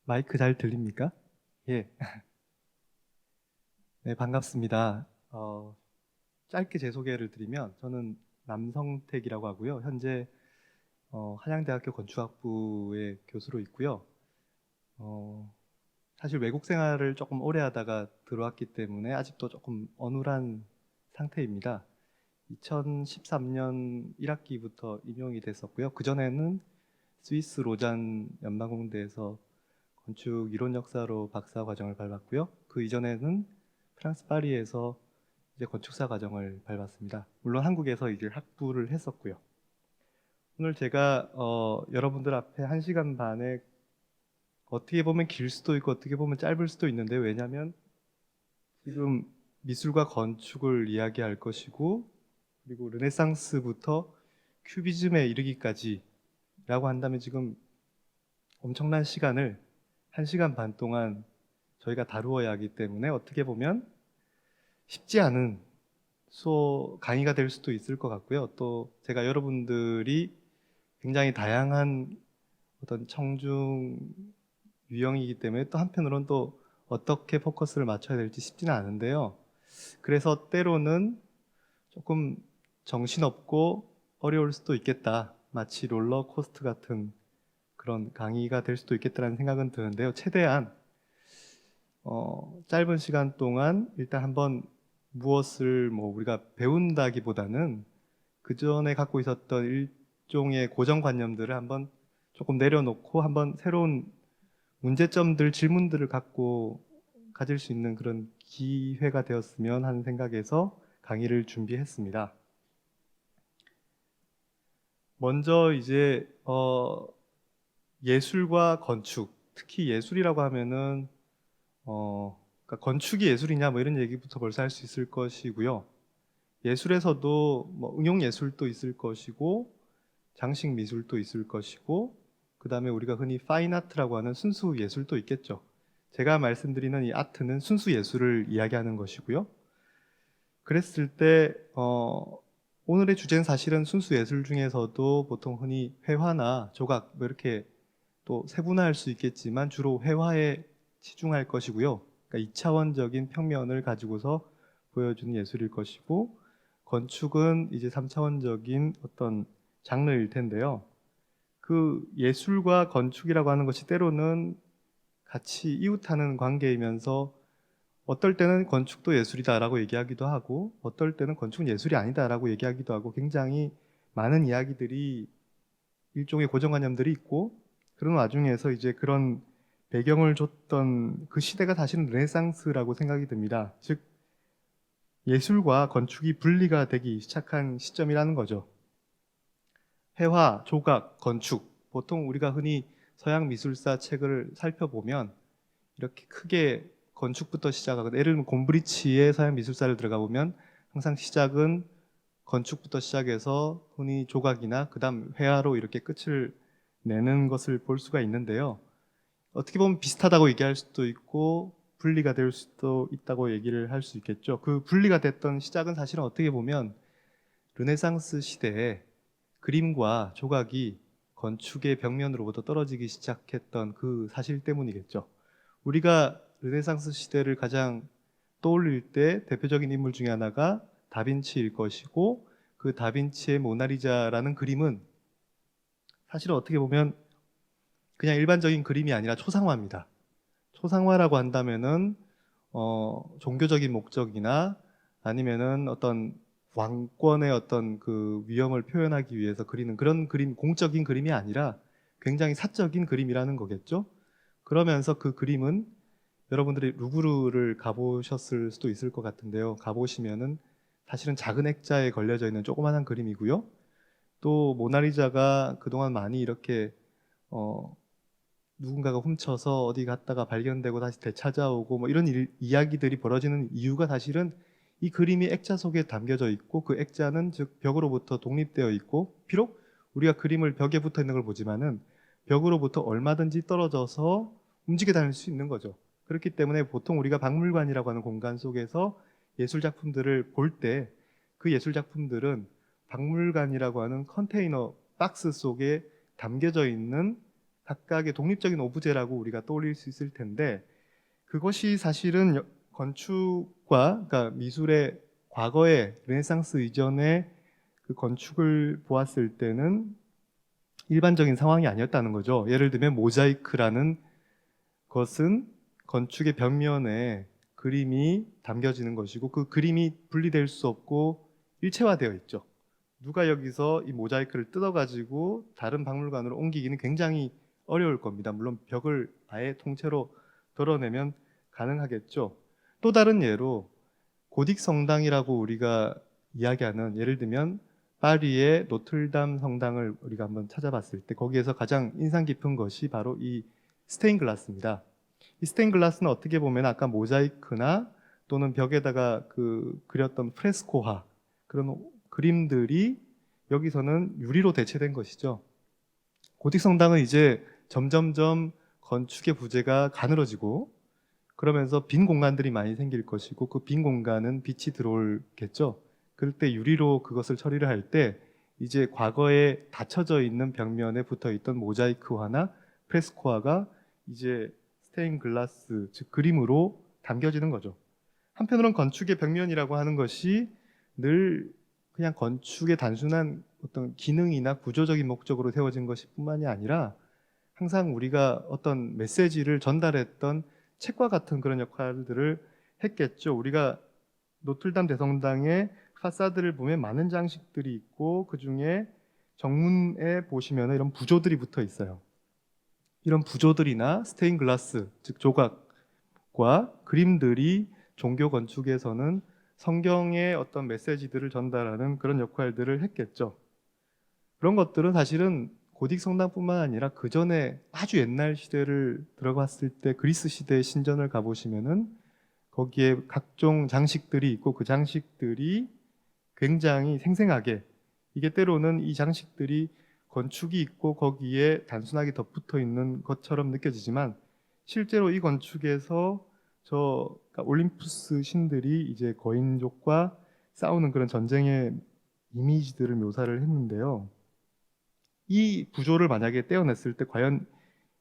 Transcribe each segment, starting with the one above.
마이크 잘 들립니까? 예. 네, 반갑습니다. 짧게 제 소개를 드리면 저는 남성택이라고 하고요. 현재 한양대학교 건축학부의 교수로 있고요. 어, 사실 외국 생활을 조금 오래 하다가 들어왔기 때문에 아직도 조금 어눌한 상태입니다. 2013년 1학기부터 임용이 됐었고요. 그전에는 스위스 로잔 연방공대에서 건축 이론 역사로 박사 과정을 밟았고요. 그 이전에는 프랑스 파리에서 이제 건축사 과정을 밟았습니다. 물론 한국에서 이제 학부를 했었고요. 오늘 제가 여러분들 앞에 1시간 반에 어떻게 보면 길 수도 있고 어떻게 보면 짧을 수도 있는데, 왜냐하면 지금 미술과 건축을 이야기할 것이고, 그리고 르네상스부터 큐비즘에 이르기까지 라고 한다면 지금 엄청난 시간을 1시간 반 동안 저희가 다루어야 하기 때문에 어떻게 보면 쉽지 않은 강의가 될 수도 있을 것 같고요. 또 제가 여러분들이 굉장히 다양한 어떤 청중 유형이기 때문에 또 한편으로는 또 어떻게 포커스를 맞춰야 될지 쉽지는 않은데요. 그래서 때로는 조금 정신없고 어려울 수도 있겠다. 마치 롤러코스터 같은 그런 강의가 될 수도 있겠다는 생각은 드는데요. 최대한 짧은 시간 동안 일단 한번 무엇을 우리가 배운다기보다는 그 전에 갖고 있었던 일종의 고정관념들을 한번 조금 내려놓고 한번 새로운 문제점들, 질문들을 갖고 가질 수 있는 그런 기회가 되었으면 하는 생각에서 강의를 준비했습니다. 먼저 이제 예술과 건축, 특히 예술이라고 하면은 그러니까 건축이 예술이냐 뭐 이런 얘기부터 벌써 할 수 있을 것이고요. 예술에서도 뭐 응용 예술도 있을 것이고 장식 미술도 있을 것이고, 그 다음에 우리가 흔히 파인 아트라고 하는 순수 예술도 있겠죠. 제가 말씀드리는 이 아트는 순수 예술을 이야기하는 것이고요. 그랬을 때 오늘의 주제는 사실은 순수 예술 중에서도 보통 흔히 회화나 조각 뭐 이렇게 또 세분화할 수 있겠지만 주로 회화에 치중할 것이고요. 그러니까 2차원적인 평면을 가지고서 보여주는 예술일 것이고, 건축은 이제 3차원적인 어떤 장르일 텐데요. 그 예술과 건축이라고 하는 것이 때로는 같이 이웃하는 관계이면서 어떨 때는 건축도 예술이다라고 얘기하기도 하고 어떨 때는 건축은 예술이 아니다라고 얘기하기도 하고, 굉장히 많은 이야기들이 일종의 고정관념들이 있고, 그런 와중에서 이제 그런 배경을 줬던 그 시대가 사실은 르네상스라고 생각이 듭니다. 즉 예술과 건축이 분리가 되기 시작한 시점이라는 거죠. 회화, 조각, 건축, 보통 우리가 흔히 서양 미술사 책을 살펴보면 이렇게 크게 건축부터 시작하거든요. 예를 들면 곰브리치의 서양 미술사를 들어가 보면 항상 시작은 건축부터 시작해서 흔히 조각이나 그 다음 회화로 이렇게 끝을 내는 것을 볼 수가 있는데요. 어떻게 보면 비슷하다고 얘기할 수도 있고 분리가 될 수도 있다고 얘기를 할 수 있겠죠. 그 분리가 됐던 시작은 사실은 어떻게 보면 르네상스 시대에 그림과 조각이 건축의 벽면으로부터 떨어지기 시작했던 그 사실 때문이겠죠. 우리가 르네상스 시대를 가장 떠올릴 때 대표적인 인물 중에 하나가 다빈치일 것이고, 그 다빈치의 모나리자라는 그림은 사실은 어떻게 보면 그냥 일반적인 그림이 아니라 초상화입니다. 초상화라고 한다면은 종교적인 목적이나 아니면은 어떤 왕권의 어떤 그 위엄을 표현하기 위해서 그리는 그런 그림, 공적인 그림이 아니라 굉장히 사적인 그림이라는 거겠죠. 그러면서 그 그림은 여러분들이 루브르를 가보셨을 수도 있을 것 같은데요. 가보시면은 사실은 작은 액자에 걸려져 있는 조그만한 그림이고요. 또 모나리자가 그동안 많이 이렇게 어, 누군가가 훔쳐서 어디 갔다가 발견되고 다시 되찾아오고 뭐 이런 이야기들이 벌어지는 이유가 사실은 이 그림이 액자 속에 담겨져 있고, 그 액자는 즉 벽으로부터 독립되어 있고, 비록 우리가 그림을 벽에 붙어 있는 걸 보지만은 벽으로부터 얼마든지 떨어져서 움직여 다닐 수 있는 거죠. 그렇기 때문에 보통 우리가 박물관이라고 하는 공간 속에서 예술 작품들을 볼 때 그 예술 작품들은 박물관이라고 하는 컨테이너 박스 속에 담겨져 있는 각각의 독립적인 오브제라고 우리가 떠올릴 수 있을 텐데, 그것이 사실은 건축과, 그러니까 미술의 과거의 르네상스 이전의 그 건축을 보았을 때는 일반적인 상황이 아니었다는 거죠. 예를 들면 모자이크라는 것은 건축의 벽면에 그림이 담겨지는 것이고, 그 그림이 분리될 수 없고 일체화되어 있죠. 누가 여기서 이 모자이크를 뜯어가지고 다른 박물관으로 옮기기는 굉장히 어려울 겁니다. 물론 벽을 아예 통째로 덜어내면 가능하겠죠. 또 다른 예로 고딕 성당이라고 우리가 이야기하는, 예를 들면 파리의 노틀담 성당을 우리가 한번 찾아봤을 때 거기에서 가장 인상 깊은 것이 바로 이 스테인 글라스입니다. 이 스테인 글라스는 어떻게 보면 아까 모자이크나 또는 벽에다가 그렸던 프레스코화, 그런 그림들이 여기서는 유리로 대체된 것이죠. 고딕 성당은 이제 점점점 건축의 부재가 가늘어지고, 그러면서 빈 공간들이 많이 생길 것이고, 그 빈 공간은 빛이 들어올겠죠. 그럴 때 유리로 그것을 처리를 할 때 이제 과거에 닫혀져 있는 벽면에 붙어 있던 모자이크화나 프레스코화가 이제 스테인 글라스, 즉 그림으로 담겨지는 거죠. 한편으로는 건축의 벽면이라고 하는 것이 늘 그냥 건축의 단순한 어떤 기능이나 구조적인 목적으로 세워진 것이 뿐만이 아니라 항상 우리가 어떤 메시지를 전달했던 책과 같은 그런 역할들을 했겠죠. 우리가 노틀담 대성당의 파사드를 보면 많은 장식들이 있고, 그 중에 정문에 보시면 이런 부조들이 붙어 있어요. 이런 부조들이나 스테인 글라스, 즉 조각과 그림들이 종교 건축에서는 성경의 어떤 메시지들을 전달하는 그런 역할들을 했겠죠. 그런 것들은 사실은 고딕 성당뿐만 아니라 그 전에 아주 옛날 시대를 들어갔을 때 그리스 시대의 신전을 가보시면은 거기에 각종 장식들이 있고, 그 장식들이 굉장히 생생하게, 이게 때로는 이 장식들이 건축이 있고 거기에 단순하게 덧붙어 있는 것처럼 느껴지지만, 실제로 이 건축에서 그러니까 올림푸스 신들이 이제 거인족과 싸우는 그런 전쟁의 이미지들을 묘사를 했는데요. 이 구조를 만약에 떼어냈을 때 과연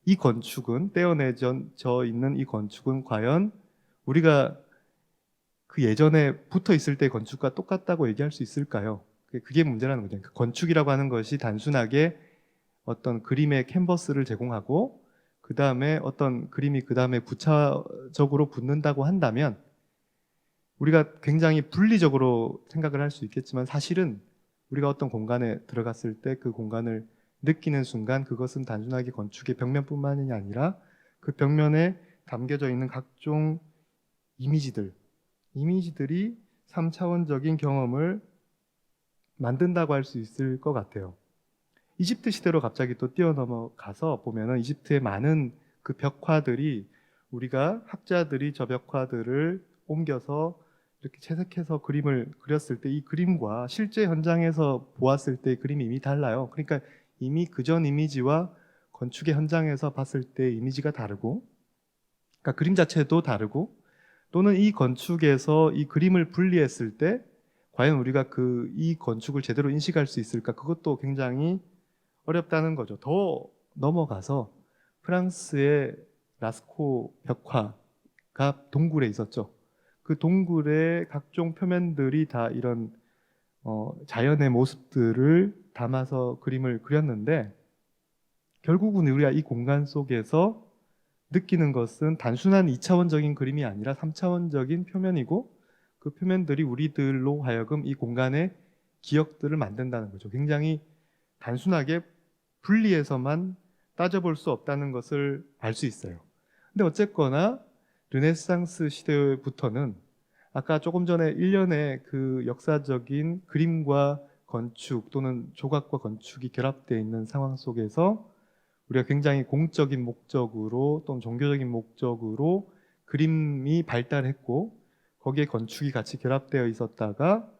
이 건축은, 떼어내져 있는 이 건축은 과연 우리가 그 예전에 붙어 있을 때 건축과 똑같다고 얘기할 수 있을까요? 그게 문제라는 거죠. 그 건축이라고 하는 것이 단순하게 어떤 그림의 캔버스를 제공하고, 그 다음에 어떤 그림이 그 다음에 부차적으로 붙는다고 한다면 우리가 굉장히 분리적으로 생각을 할 수 있겠지만, 사실은 우리가 어떤 공간에 들어갔을 때 그 공간을 느끼는 순간 그것은 단순하게 건축의 벽면뿐만이 아니라 그 벽면에 담겨져 있는 각종 이미지들이 3차원적인 경험을 만든다고 할 수 있을 것 같아요. 이집트 시대로 갑자기 또 뛰어넘어가서 보면은 이집트의 많은 그 벽화들이, 우리가 학자들이 저 벽화들을 옮겨서 이렇게 채색해서 그림을 그렸을 때 이 그림과 실제 현장에서 보았을 때의 그림이 이미 달라요. 그러니까 이미 그전 이미지와 건축의 현장에서 봤을 때의 이미지가 다르고, 그러니까 그림 자체도 다르고, 또는 이 건축에서 이 그림을 분리했을 때 과연 우리가 이 건축을 제대로 인식할 수 있을까? 그것도 굉장히 어렵다는 거죠. 더 넘어가서 프랑스의 라스코 벽화가 동굴에 있었죠. 그 동굴의 각종 표면들이 다 이런 자연의 모습들을 담아서 그림을 그렸는데, 결국은 우리가 이 공간 속에서 느끼는 것은 단순한 2차원적인 그림이 아니라 3차원적인 표면이고, 그 표면들이 우리들로 하여금 이 공간의 기억들을 만든다는 거죠. 굉장히 단순하게 분리해서만 따져볼 수 없다는 것을 알 수 있어요. 근데 어쨌거나 르네상스 시대부터는 아까 조금 전에 일련의 그 역사적인 그림과 건축 또는 조각과 건축이 결합되어 있는 상황 속에서 우리가 굉장히 공적인 목적으로 또는 종교적인 목적으로 그림이 발달했고, 거기에 건축이 같이 결합되어 있었다가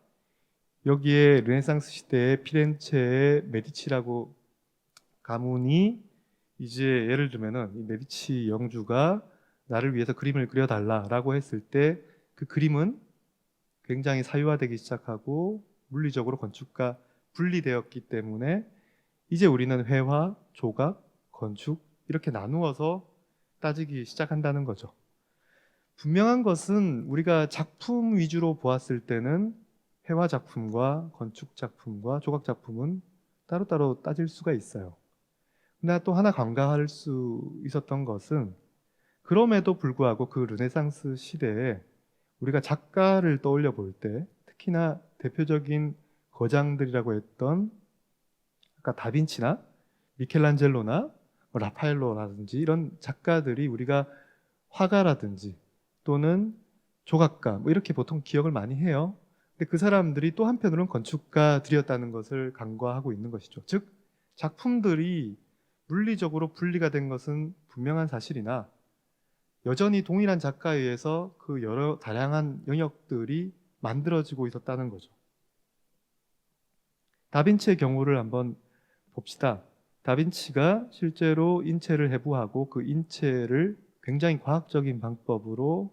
여기에 르네상스 시대의 피렌체의 메디치라고 가문이, 이제 예를 들면은 이 메디치 영주가 나를 위해서 그림을 그려달라라고 했을 때 그 그림은 굉장히 사유화되기 시작하고 물리적으로 건축과 분리되었기 때문에 이제 우리는 회화, 조각, 건축 이렇게 나누어서 따지기 시작한다는 거죠. 분명한 것은 우리가 작품 위주로 보았을 때는 회화 작품과 건축 작품과 조각 작품은 따로따로 따질 수가 있어요. 그러나 또 하나 간과할 수 있었던 것은 그럼에도 불구하고 그 르네상스 시대에 우리가 작가를 떠올려 볼 때 특히나 대표적인 거장들이라고 했던 아까 다빈치나 미켈란젤로나 라파엘로라든지 이런 작가들이 우리가 화가라든지 또는 조각가 뭐 이렇게 보통 기억을 많이 해요. 근데 그 사람들이 또 한편으로는 건축가들이었다는 것을 간과하고 있는 것이죠. 즉 작품들이 물리적으로 분리가 된 것은 분명한 사실이나 여전히 동일한 작가에 의해서 그 여러 다양한 영역들이 만들어지고 있었다는 거죠. 다빈치의 경우를 한번 봅시다. 다빈치가 실제로 인체를 해부하고 그 인체를 굉장히 과학적인 방법으로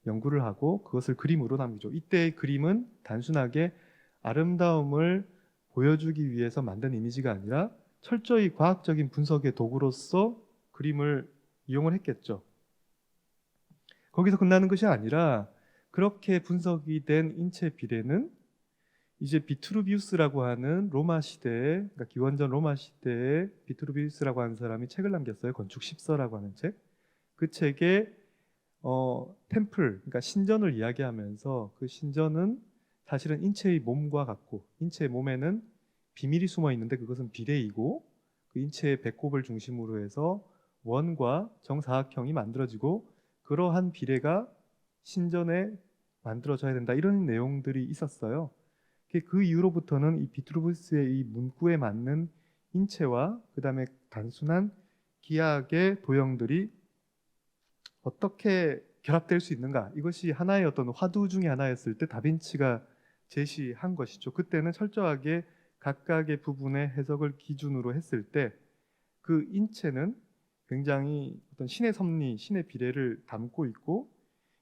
연구를 하고 그것을 그림으로 남기죠. 이때의 그림은 단순하게 아름다움을 보여주기 위해서 만든 이미지가 아니라 철저히 과학적인 분석의 도구로서 그림을 이용을 했겠죠. 거기서 끝나는 것이 아니라 그렇게 분석이 된 인체 비례는 이제 비트루비우스라고 하는 로마 시대에, 그러니까 기원전 로마 시대에 비트루비우스라고 하는 사람이 책을 남겼어요. 건축 십서라고 하는 책. 그 책에 템플, 그러니까 신전을 이야기하면서 그 신전은 사실은 인체의 몸과 같고 인체의 몸에는 비밀이 숨어 있는데 그것은 비례이고 그 인체의 배꼽을 중심으로 해서 원과 정사각형이 만들어지고 그러한 비례가 신전에 만들어져야 된다. 이런 내용들이 있었어요. 그 이후로부터는 이 비트루비우스의 이 문구에 맞는 인체와 그 다음에 단순한 기하학의 도형들이 어떻게 결합될 수 있는가, 이것이 하나의 어떤 화두 중에 하나였을 때 다빈치가 제시한 것이죠. 그때는 철저하게 각각의 부분의 해석을 기준으로 했을 때 그 인체는 굉장히 어떤 신의 섭리, 신의 비례를 담고 있고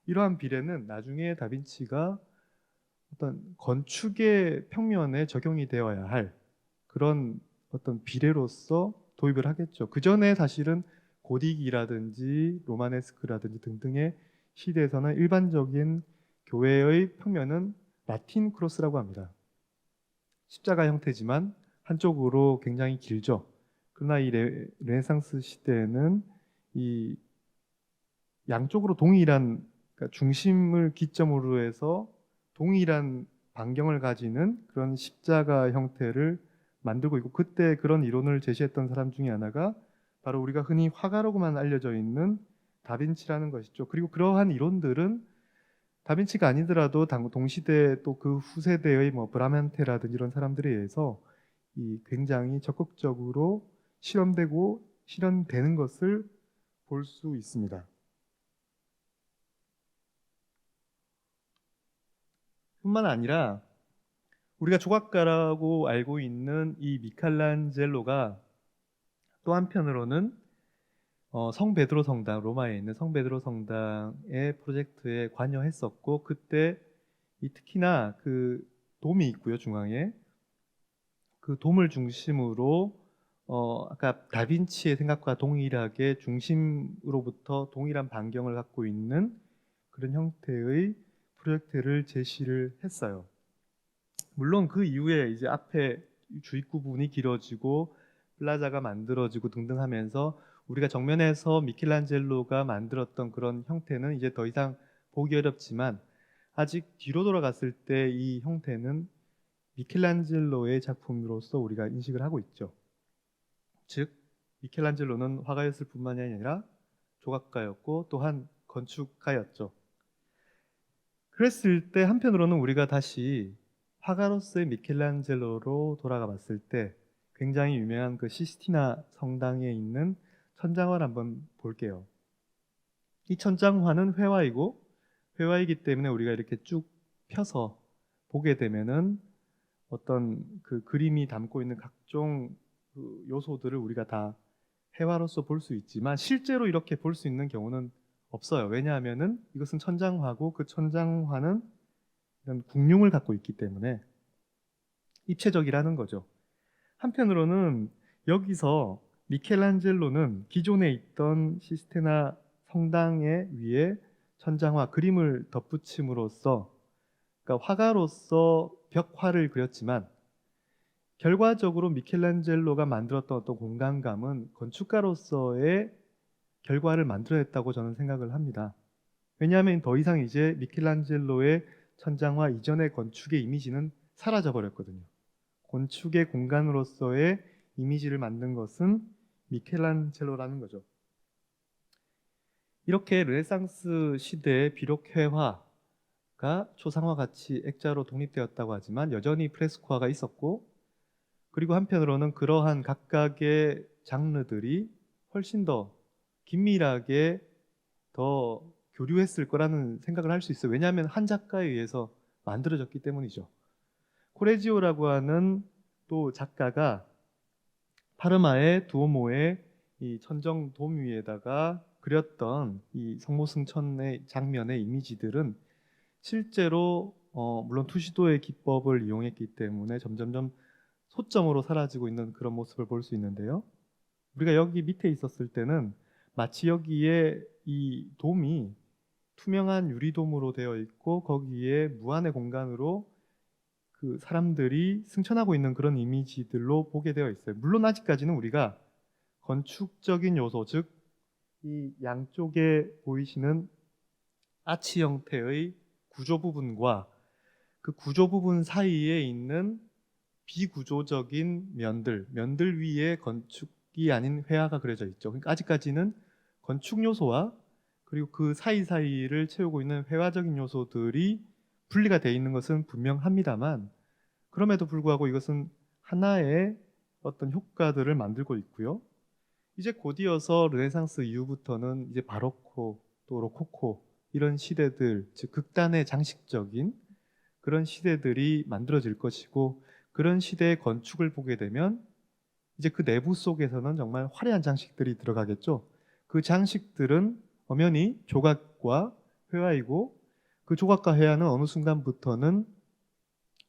이러한 비례는 나중에 다빈치가 어떤 건축의 평면에 적용이 되어야 할 그런 어떤 비례로서 도입을 하겠죠. 그 전에 사실은 고딕이라든지 로마네스크라든지 등등의 시대에서는 일반적인 교회의 평면은 라틴 크로스라고 합니다. 십자가 형태지만 한쪽으로 굉장히 길죠. 그러나 이 르네상스 시대에는 이 양쪽으로 동일한, 그러니까 중심을 기점으로 해서 동일한 반경을 가지는 그런 십자가 형태를 만들고 있고, 그때 그런 이론을 제시했던 사람 중에 하나가 바로 우리가 흔히 화가로만 알려져 있는 다빈치라는 것이죠. 그리고 그러한 이론들은 다빈치가 아니더라도 동시대 또 그 후세대의 뭐 브라멘테라든지 이런 사람들에 의해서 이 굉장히 적극적으로 실험되고 실현되는 것을 볼 수 있습니다. 뿐만 아니라 우리가 조각가라고 알고 있는 이 미켈란젤로가 또 한편으로는 성 베드로 성당, 로마에 있는 성 베드로 성당의 프로젝트에 관여했었고, 그때 특히나 그 돔이 있고요, 중앙에. 그 돔을 중심으로 아까 다빈치의 생각과 동일하게 중심으로부터 동일한 반경을 갖고 있는 그런 형태의 프로젝트를 제시를 했어요. 물론 그 이후에 이제 앞에 주입구 부분이 길어지고 플라자가 만들어지고 등등 하면서 우리가 정면에서 미켈란젤로가 만들었던 그런 형태는 이제 더 이상 보기 어렵지만, 아직 뒤로 돌아갔을 때 이 형태는 미켈란젤로의 작품으로서 우리가 인식을 하고 있죠. 즉 미켈란젤로는 화가였을 뿐만이 아니라 조각가였고 또한 건축가였죠. 그랬을 때 한편으로는 우리가 다시 화가로서의 미켈란젤로로 돌아가 봤을 때 굉장히 유명한 그 시스티나 성당에 있는 천장화를 한번 볼게요. 이 천장화는 회화이고, 회화이기 때문에 우리가 이렇게 쭉 펴서 보게 되면은 어떤 그 그림이 담고 있는 각종 그 요소들을 우리가 다 회화로서 볼 수 있지만 실제로 이렇게 볼 수 있는 경우는 없어요. 왜냐하면은 이것은 천장화고 그 천장화는 이런 국룡을 갖고 있기 때문에 입체적이라는 거죠. 한편으로는 여기서 미켈란젤로는 기존에 있던 시스테나 성당의 위에 천장화 그림을 덧붙임으로써, 그러니까 화가로서 벽화를 그렸지만 결과적으로 미켈란젤로가 만들었던 어떤 공간감은 건축가로서의 결과를 만들어냈다고 저는 생각을 합니다. 왜냐하면 더 이상 이제 미켈란젤로의 천장화 이전의 건축의 이미지는 사라져 버렸거든요. 건축의 공간으로서의 이미지를 만든 것은 미켈란젤로라는 거죠. 이렇게 르네상스 시대에 비록 회화가 초상화 같이 액자로 독립되었다고 하지만 여전히 프레스코화가 있었고, 그리고 한편으로는 그러한 각각의 장르들이 훨씬 더 긴밀하게 더 교류했을 거라는 생각을 할 수 있어요. 왜냐하면 한 작가에 의해서 만들어졌기 때문이죠. 코레지오라고 하는 또 작가가 파르마의 두오모의 이 천정 돔 위에다가 그렸던 이 성모승천의 장면의 이미지들은 실제로 물론 투시도의 기법을 이용했기 때문에 점점점 소점으로 사라지고 있는 그런 모습을 볼 수 있는데요. 우리가 여기 밑에 있었을 때는 마치 여기에 이 돔이 투명한 유리돔으로 되어 있고 거기에 무한의 공간으로 그 사람들이 승천하고 있는 그런 이미지들로 보게 되어 있어요. 물론 아직까지는 우리가 건축적인 요소, 즉 이 양쪽에 보이시는 아치 형태의 구조 부분과 그 구조 부분 사이에 있는 비구조적인 면들 위에 건축이 아닌 회화가 그려져 있죠. 그러니까 아직까지는 건축 요소와 그리고 그 사이사이를 채우고 있는 회화적인 요소들이 분리가 되어 있는 것은 분명합니다만, 그럼에도 불구하고 이것은 하나의 어떤 효과들을 만들고 있고요. 이제 곧이어서 르네상스 이후부터는 이제 바로코 또 로코코 이런 시대들, 즉 극단의 장식적인 그런 시대들이 만들어질 것이고, 그런 시대의 건축을 보게 되면 이제 그 내부 속에서는 정말 화려한 장식들이 들어가겠죠. 그 장식들은 엄연히 조각과 회화이고, 그 조각과 회화는 어느 순간부터는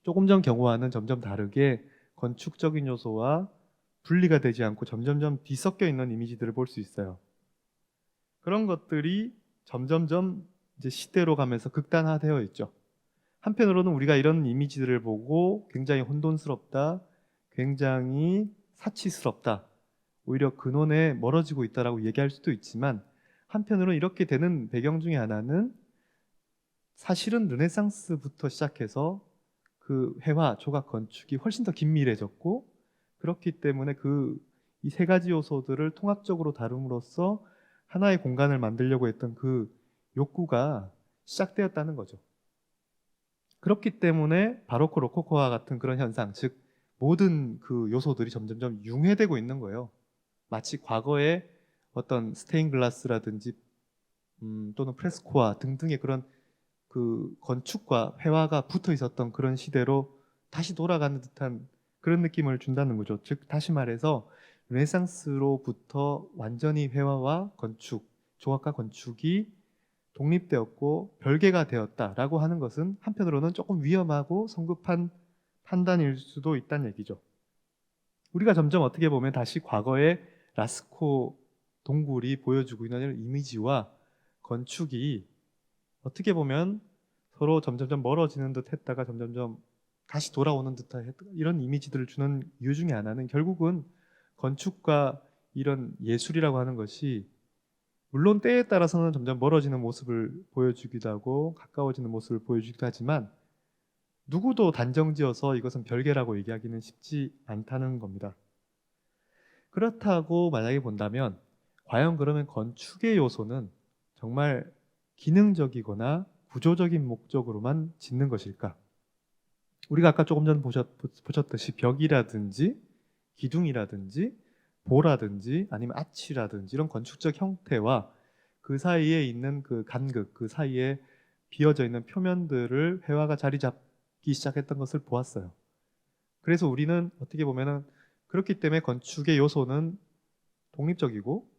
조금 전 경우와는 점점 다르게 건축적인 요소와 분리가 되지 않고 점점점 뒤섞여 있는 이미지들을 볼 수 있어요. 그런 것들이 점점점 이제 시대로 가면서 극단화되어 있죠. 한편으로는 우리가 이런 이미지들을 보고 굉장히 혼돈스럽다, 굉장히 사치스럽다, 오히려 근원에 멀어지고 있다라고 얘기할 수도 있지만, 한편으로는 이렇게 되는 배경 중에 하나는 사실은 르네상스부터 시작해서 그 회화, 조각, 건축이 훨씬 더 긴밀해졌고, 그렇기 때문에 그 이 세 가지 요소들을 통합적으로 다룸으로써 하나의 공간을 만들려고 했던 그 욕구가 시작되었다는 거죠. 그렇기 때문에 바로코 로코코와 같은 그런 현상, 즉 모든 그 요소들이 점점점 융해되고 있는 거예요. 마치 과거에 어떤 스테인 글라스라든지 또는 프레스코아 등등의 그런 그 건축과 회화가 붙어 있었던 그런 시대로 다시 돌아가는 듯한 그런 느낌을 준다는 거죠. 즉 다시 말해서 르네상스로부터 완전히 회화와 건축, 조각과 건축이 독립되었고 별개가 되었다라고 하는 것은 한편으로는 조금 위험하고 성급한 판단일 수도 있다는 얘기죠. 우리가 점점 어떻게 보면 다시 과거의 라스코 동굴이 보여주고 있는 이미지와 건축이 어떻게 보면 서로 점점점 멀어지는 듯 했다가 점점점 다시 돌아오는 듯한 이런 이미지들을 주는 이유 중에 하나는 결국은 건축과 이런 예술이라고 하는 것이 물론 때에 따라서는 점점 멀어지는 모습을 보여주기도 하고 가까워지는 모습을 보여주기도 하지만, 누구도 단정지어서 이것은 별개라고 얘기하기는 쉽지 않다는 겁니다. 그렇다고 만약에 본다면 과연 그러면 건축의 요소는 정말 기능적이거나 구조적인 목적으로만 짓는 것일까? 우리가 아까 조금 전 보셨듯이 벽이라든지 기둥이라든지 보라든지 아니면 아치라든지 이런 건축적 형태와 그 사이에 있는 그 간극, 그 사이에 비어져 있는 표면들을 회화가 자리 잡기 시작했던 것을 보았어요. 그래서 우리는 어떻게 보면은 그렇기 때문에 건축의 요소는 독립적이고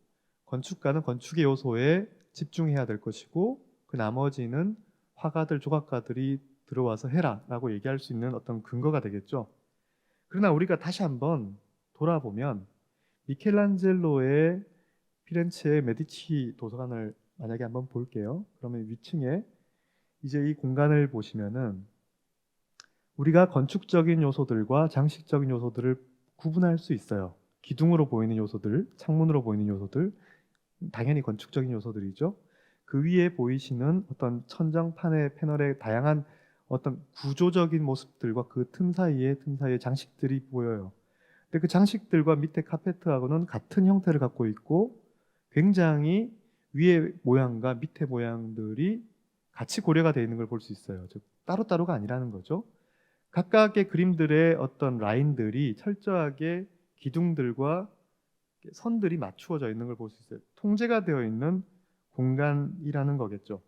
건축가는 건축의 요소에 집중해야 될 것이고 그 나머지는 화가들, 조각가들이 들어와서 해라라고 얘기할 수 있는 어떤 근거가 되겠죠. 그러나 우리가 다시 한번 돌아보면 미켈란젤로의 피렌체의 메디치 도서관을 만약에 한번 볼게요. 그러면 위층에 이제 이 공간을 보시면은 우리가 건축적인 요소들과 장식적인 요소들을 구분할 수 있어요. 기둥으로 보이는 요소들, 창문으로 보이는 요소들, 당연히 건축적인 요소들이죠. 그 위에 보이시는 어떤 천정판의 패널의 다양한 어떤 구조적인 모습들과 그 틈 사이에 장식들이 보여요. 근데 그 장식들과 밑에 카페트하고는 같은 형태를 갖고 있고 굉장히 위의 모양과 밑에 모양들이 같이 고려가 되어 있는 걸 볼 수 있어요. 즉 따로따로가 아니라는 거죠. 각각의 그림들의 어떤 라인들이 철저하게 기둥들과 선들이 맞추어져 있는 걸 볼 수 있어요. 통제가 되어 있는 공간이라는 거겠죠.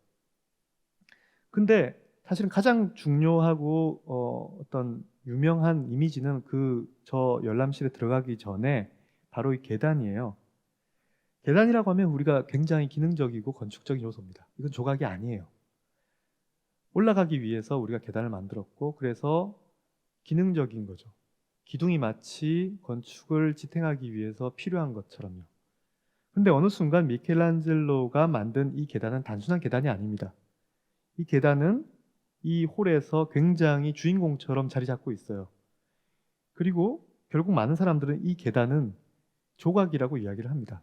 근데 사실은 가장 중요하고 어떤 유명한 이미지는 그 저 열람실에 들어가기 전에 바로 이 계단이에요. 계단이라고 하면 우리가 굉장히 기능적이고 건축적인 요소입니다. 이건 조각이 아니에요. 올라가기 위해서 우리가 계단을 만들었고 그래서 기능적인 거죠. 기둥이 마치 건축을 지탱하기 위해서 필요한 것처럼요. 근데 어느 순간 미켈란젤로가 만든 이 계단은 단순한 계단이 아닙니다. 이 계단은 이 홀에서 굉장히 주인공처럼 자리 잡고 있어요. 그리고 결국 많은 사람들은 이 계단은 조각이라고 이야기를 합니다.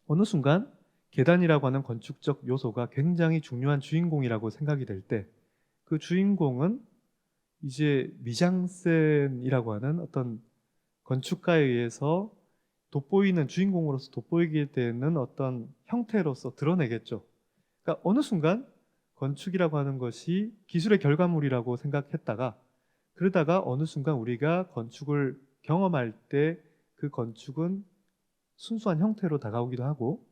어느 순간 계단이라고 하는 건축적 요소가 굉장히 중요한 주인공이라고 생각이 될 때 그 주인공은 이제 미장센이라고 하는 어떤 건축가에 의해서 돋보이는 주인공으로서 돋보이게 되는 어떤 형태로서 드러내겠죠. 그러니까 어느 순간 건축이라고 하는 것이 기술의 결과물이라고 생각했다가 그러다가 어느 순간 우리가 건축을 경험할 때 그 건축은 순수한 형태로 다가오기도 하고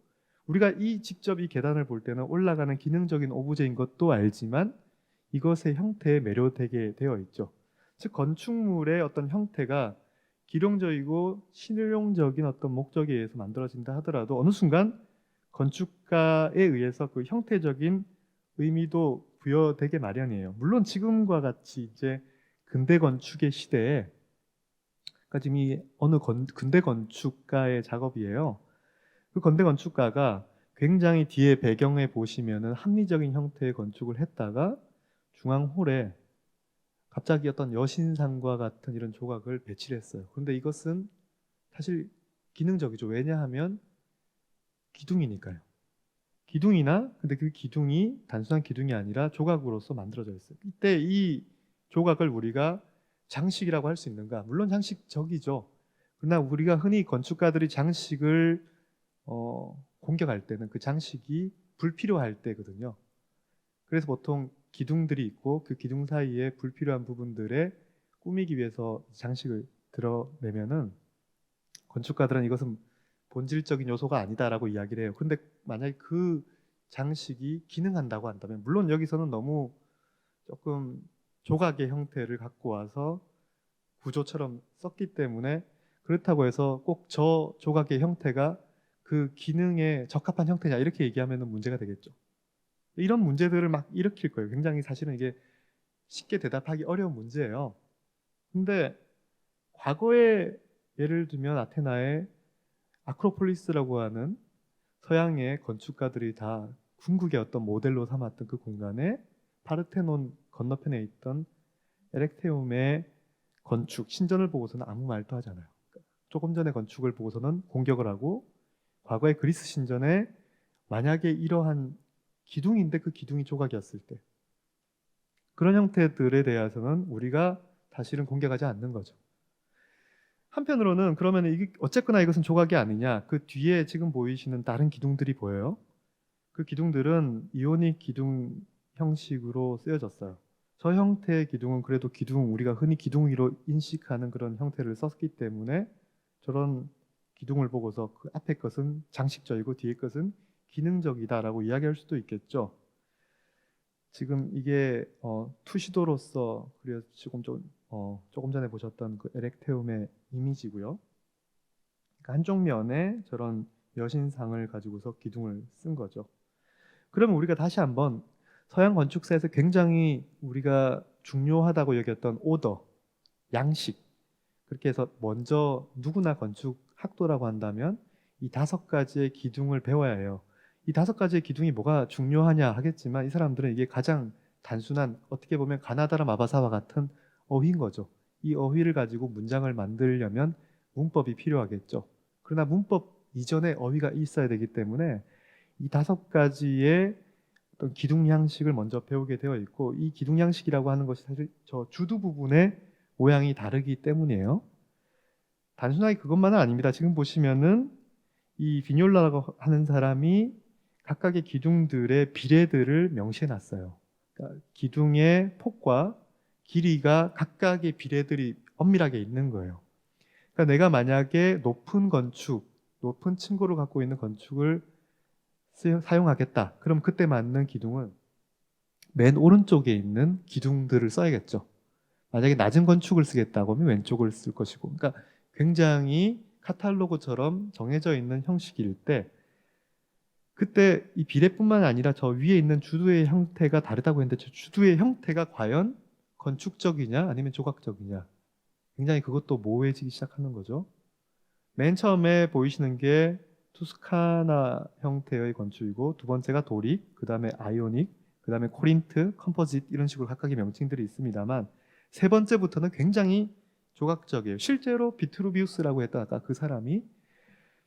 우리가 직접 이 계단을 볼 때는 올라가는 기능적인 오브제인 것도 알지만 이것의 형태에 매료되게 되어 있죠. 즉 건축물의 어떤 형태가 기룡적이고 실용적인 어떤 목적에 의해서 만들어진다 하더라도 어느 순간 건축가에 의해서 그 형태적인 의미도 부여되게 마련이에요. 물론 지금과 같이 이제 근대 건축의 시대에 그러니까 지금 이 어느 근대 건축가의 작업이에요. 그 근대 건축가가 굉장히 뒤에 배경에 보시면은 합리적인 형태의 건축을 했다가 중앙홀에 갑자기 어떤 여신상과 같은 이런 조각을 배치를 했어요. 그런데 이것은 사실 기능적이죠. 왜냐하면 기둥이니까요. 기둥이나 근데 그 기둥이 단순한 기둥이 아니라 조각으로서 만들어져 있어요. 이때 이 조각을 우리가 장식이라고 할 수 있는가? 물론 장식적이죠. 그러나 우리가 흔히 건축가들이 장식을 공격할 때는 그 장식이 불필요할 때거든요. 그래서 보통 기둥들이 있고 그 기둥 사이에 불필요한 부분들에 꾸미기 위해서 장식을 드러내면은 건축가들은 이것은 본질적인 요소가 아니다라고 이야기를 해요. 근데 만약에 그 장식이 기능한다고 한다면 물론 여기서는 너무 조금 조각의 형태를 갖고 와서 구조처럼 썼기 때문에 그렇다고 해서 꼭 저 조각의 형태가 그 기능에 적합한 형태냐 이렇게 얘기하면 문제가 되겠죠. 이런 문제들을 막 일으킬 거예요. 굉장히 사실은 이게 쉽게 대답하기 어려운 문제예요. 근데 과거에 예를 들면 아테나의 아크로폴리스라고 하는 서양의 건축가들이 다 궁극의 어떤 모델로 삼았던 그 공간에 파르테논 건너편에 있던 에렉테움의 건축, 신전을 보고서는 아무 말도 하잖아요. 조금 전에 건축을 보고서는 공격을 하고 과거의 그리스 신전에 만약에 이러한 기둥인데 그 기둥이 조각이었을 때 그런 형태들에 대해서는 우리가 사실은 공격하지 않는 거죠. 한편으로는 그러면 이게 어쨌거나 이것은 조각이 아니냐? 그 뒤에 지금 보이시는 다른 기둥들이 보여요. 그 기둥들은 이오닉 기둥 형식으로 쓰여졌어요. 저 형태의 기둥은 그래도 기둥 우리가 흔히 기둥 위로 인식하는 그런 형태를 썼기 때문에 저런 기둥을 보고서 그 앞에 것은 장식적이고 뒤에 것은 기능적이다라고 이야기할 수도 있겠죠. 지금 이게 투시도로서 그래서 조금 전에 보셨던 그 에렉테움의 이미지고요. 그러니까 한쪽 면에 저런 여신상을 가지고서 기둥을 쓴 거죠. 그러면 우리가 다시 한번 서양 건축사에서 굉장히 우리가 중요하다고 여겼던 오더, 양식 그렇게 해서 먼저 누구나 건축 학도라고 한다면 이 5가지의 기둥을 배워야 해요. 이 5가지의 기둥이 뭐가 중요하냐 하겠지만 이 사람들은 이게 가장 단순한, 어떻게 보면 가나다라 마바사와 같은 어휘인 거죠. 이 어휘를 가지고 문장을 만들려면 문법이 필요하겠죠. 그러나 문법 이전에 어휘가 있어야 되기 때문에 이 5가지의 어떤 기둥 양식을 먼저 배우게 되어 있고, 이 기둥 양식이라고 하는 것이 사실 저 주두 부분의 모양이 다르기 때문이에요. 단순하게 그것만은 아닙니다. 지금 보시면은 이 비뇰라라고 하는 사람이 각각의 기둥들의 비례들을 명시해 놨어요. 그러니까 기둥의 폭과 길이가 각각의 비례들이 엄밀하게 있는 거예요. 그러니까 내가 만약에 높은 건축, 높은 층고를 갖고 있는 건축을 사용하겠다. 그럼 그때 맞는 기둥은 맨 오른쪽에 있는 기둥들을 써야겠죠. 만약에 낮은 건축을 쓰겠다고 하면 왼쪽을 쓸 것이고. 그러니까 굉장히 카탈로그처럼 정해져 있는 형식일 때, 그때 이 비례뿐만 아니라 저 위에 있는 주두의 형태가 다르다고 했는데, 저 주두의 형태가 과연 건축적이냐 아니면 조각적이냐, 굉장히 그것도 모호해지기 시작하는 거죠. 맨 처음에 보이시는 게 투스카나 형태의 건축이고, 두 번째가 도릭, 그 다음에 아이오닉, 그 다음에 코린트, 컴포짓, 이런 식으로 각각의 명칭들이 있습니다만, 세 번째부터는 굉장히 조각적이에요. 실제로 비트루비우스라고 했던 아까 그 사람이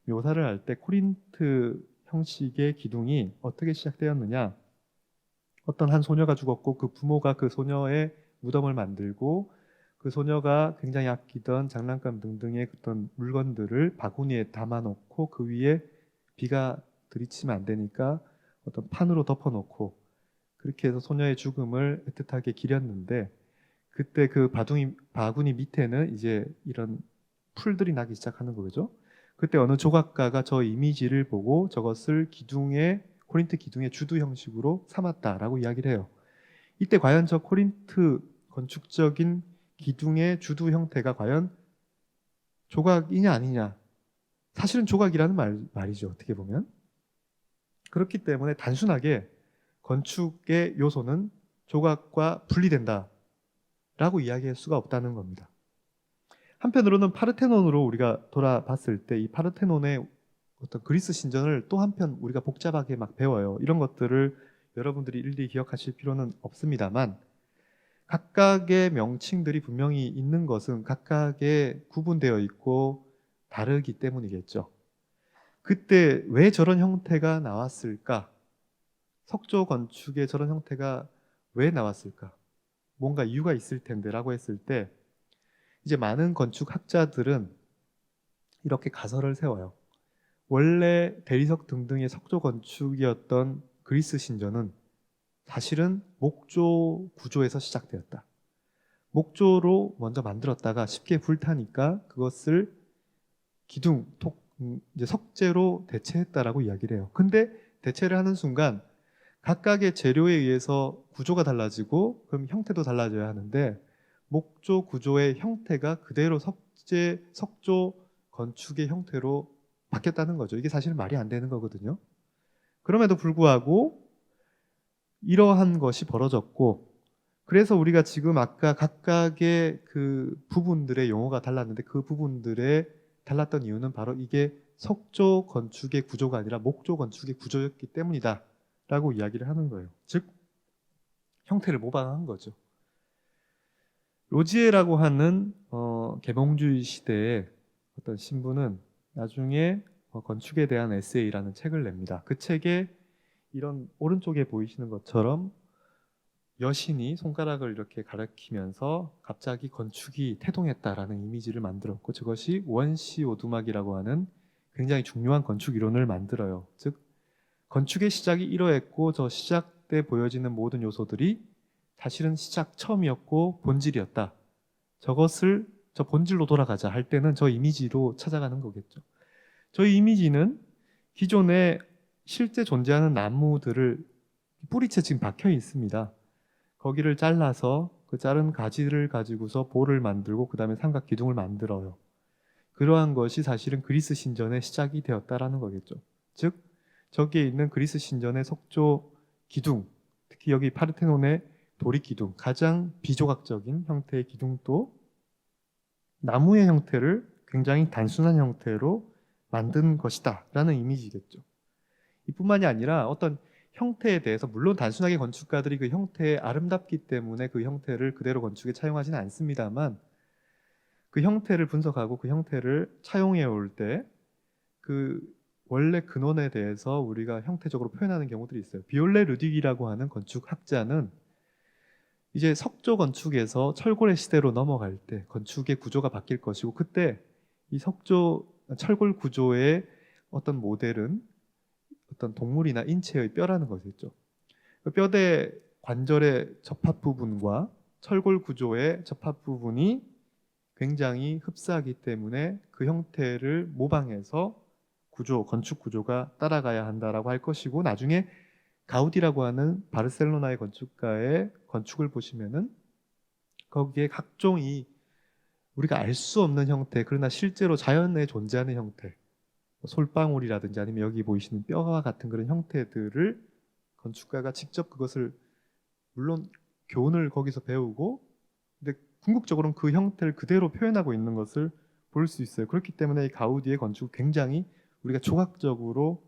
묘사를 할 때 코린트 형식의 기둥이 어떻게 시작되었느냐, 어떤 한 소녀가 죽었고 그 부모가 그 소녀의 무덤을 만들고, 그 소녀가 굉장히 아끼던 장난감 등등의 어떤 물건들을 바구니에 담아놓고 그 위에 비가 들이치면 안 되니까 어떤 판으로 덮어놓고, 그렇게 해서 소녀의 죽음을 애틋하게 기렸는데, 그때 그 바구니 밑에는 이제 이런 풀들이 나기 시작하는 거죠. 그때 어느 조각가가 저 이미지를 보고 저것을 코린트 기둥의 주두 형식으로 삼았다라고 이야기를 해요. 이때 과연 저 코린트 건축적인 기둥의 주두 형태가 과연 조각이냐 아니냐, 사실은 조각이라는 말이죠, 어떻게 보면. 그렇기 때문에 단순하게 건축의 요소는 조각과 분리된다 라고 이야기할 수가 없다는 겁니다. 한편으로는 파르테논으로 우리가 돌아봤을 때 이 파르테논의 어떤 그리스 신전을 또 한편 우리가 복잡하게 막 배워요. 이런 것들을 여러분들이 일일이 기억하실 필요는 없습니다만, 각각의 명칭들이 분명히 있는 것은 각각의 구분되어 있고 다르기 때문이겠죠. 그때 왜 저런 형태가 나왔을까? 석조 건축에 저런 형태가 왜 나왔을까? 뭔가 이유가 있을 텐데 라고 했을 때, 이제 많은 건축학자들은 이렇게 가설을 세워요. 원래 대리석 등등의 석조 건축이었던 그리스 신전은 사실은 목조 구조에서 시작되었다. 목조로 먼저 만들었다가 쉽게 불타니까 그것을 이제 석재로 대체했다라고 이야기를 해요. 근데 대체를 하는 순간 각각의 재료에 의해서 구조가 달라지고 그럼 형태도 달라져야 하는데, 목조 구조의 형태가 그대로 석조 건축의 형태로 바뀌었다는 거죠. 이게 사실 말이 안 되는 거거든요. 그럼에도 불구하고 이러한 것이 벌어졌고, 그래서 우리가 지금 아까 각각의 그 부분들의 용어가 달랐는데, 그 부분들의 달랐던 이유는 바로 이게 석조 건축의 구조가 아니라 목조 건축의 구조였기 때문이다 라고 이야기를 하는 거예요. 즉 형태를 모방한 거죠. 로지에라고 하는 계몽주의 시대의 어떤 신부는 나중에 건축에 대한 에세이라는 책을 냅니다. 그 책에 이런 오른쪽에 보이시는 것처럼 여신이 손가락을 이렇게 가리키면서 갑자기 건축이 태동했다라는 이미지를 만들었고, 저것이 원시 오두막이라고 하는 굉장히 중요한 건축 이론을 만들어요. 즉 건축의 시작이 이러했고 저 시작 때 보여지는 모든 요소들이 사실은 시작 처음이었고 본질이었다. 저것을 저 본질로 돌아가자 할 때는 저 이미지로 찾아가는 거겠죠. 저 이미지는 기존에 실제 존재하는 나무들을 뿌리채 지금 박혀 있습니다. 거기를 잘라서 그 자른 가지를 가지고서 볼을 만들고 그 다음에 삼각 기둥을 만들어요. 그러한 것이 사실은 그리스 신전의 시작이 되었다라는 거겠죠. 즉 저기에 있는 그리스 신전의 석조 기둥, 특히 여기 파르테논의 도리 기둥, 가장 비조각적인 형태의 기둥도 나무의 형태를 굉장히 단순한 형태로 만든 것이다라는 이미지겠죠. 이뿐만이 아니라 어떤 형태에 대해서 물론 단순하게 건축가들이 그 형태에 아름답기 때문에 그 형태를 그대로 건축에 차용하지는 않습니다만 그 형태를 분석하고 그 형태를 차용해 올 때 그 원래 근원에 대해서 우리가 형태적으로 표현하는 경우들이 있어요. 비올레 르딕이라고 하는 건축학자는 이제 석조 건축에서 철골의 시대로 넘어갈 때 건축의 구조가 바뀔 것이고 그때 이 석조 철골 구조의 어떤 모델은 어떤 동물이나 인체의 뼈라는 것이죠. 그 뼈대 관절의 접합 부분과 철골 구조의 접합 부분이 굉장히 흡사하기 때문에 그 형태를 모방해서 건축 구조가 따라가야 한다라고 할 것이고 나중에 가우디라고 하는 바르셀로나의 건축가의 건축을 보시면은 거기에 각종 이 우리가 알 수 없는 형태 그러나 실제로 자연에 존재하는 형태 솔방울이라든지 아니면 여기 보이시는 뼈와 같은 그런 형태들을 건축가가 직접 그것을 물론 교훈을 거기서 배우고 근데 궁극적으로는 그 형태를 그대로 표현하고 있는 것을 볼 수 있어요. 그렇기 때문에 이 가우디의 건축은 굉장히 우리가 조각적으로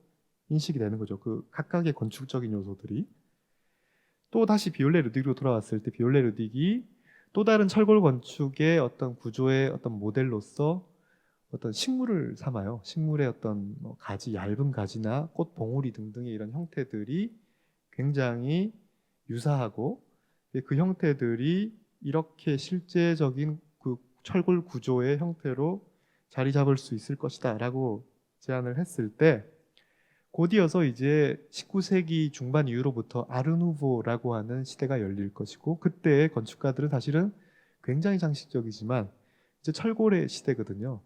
인식이 되는 거죠. 그 각각의 건축적인 요소들이. 또 다시 비올레 르딕으로 돌아왔을 때 비올레 르딕이 또 다른 철골 건축의 어떤 구조의 어떤 모델로서 어떤 식물을 삼아요. 식물의 어떤 뭐 가지, 얇은 가지나 꽃 봉우리 등등의 이런 형태들이 굉장히 유사하고 그 형태들이 이렇게 실제적인 그 철골 구조의 형태로 자리 잡을 수 있을 것이다라고 제안을 했을 때 곧이어서 이제 19세기 중반 이후로부터 아르누보라고 하는 시대가 열릴 것이고 그때의 건축가들은 사실은 굉장히 장식적이지만 이제 철골의 시대거든요.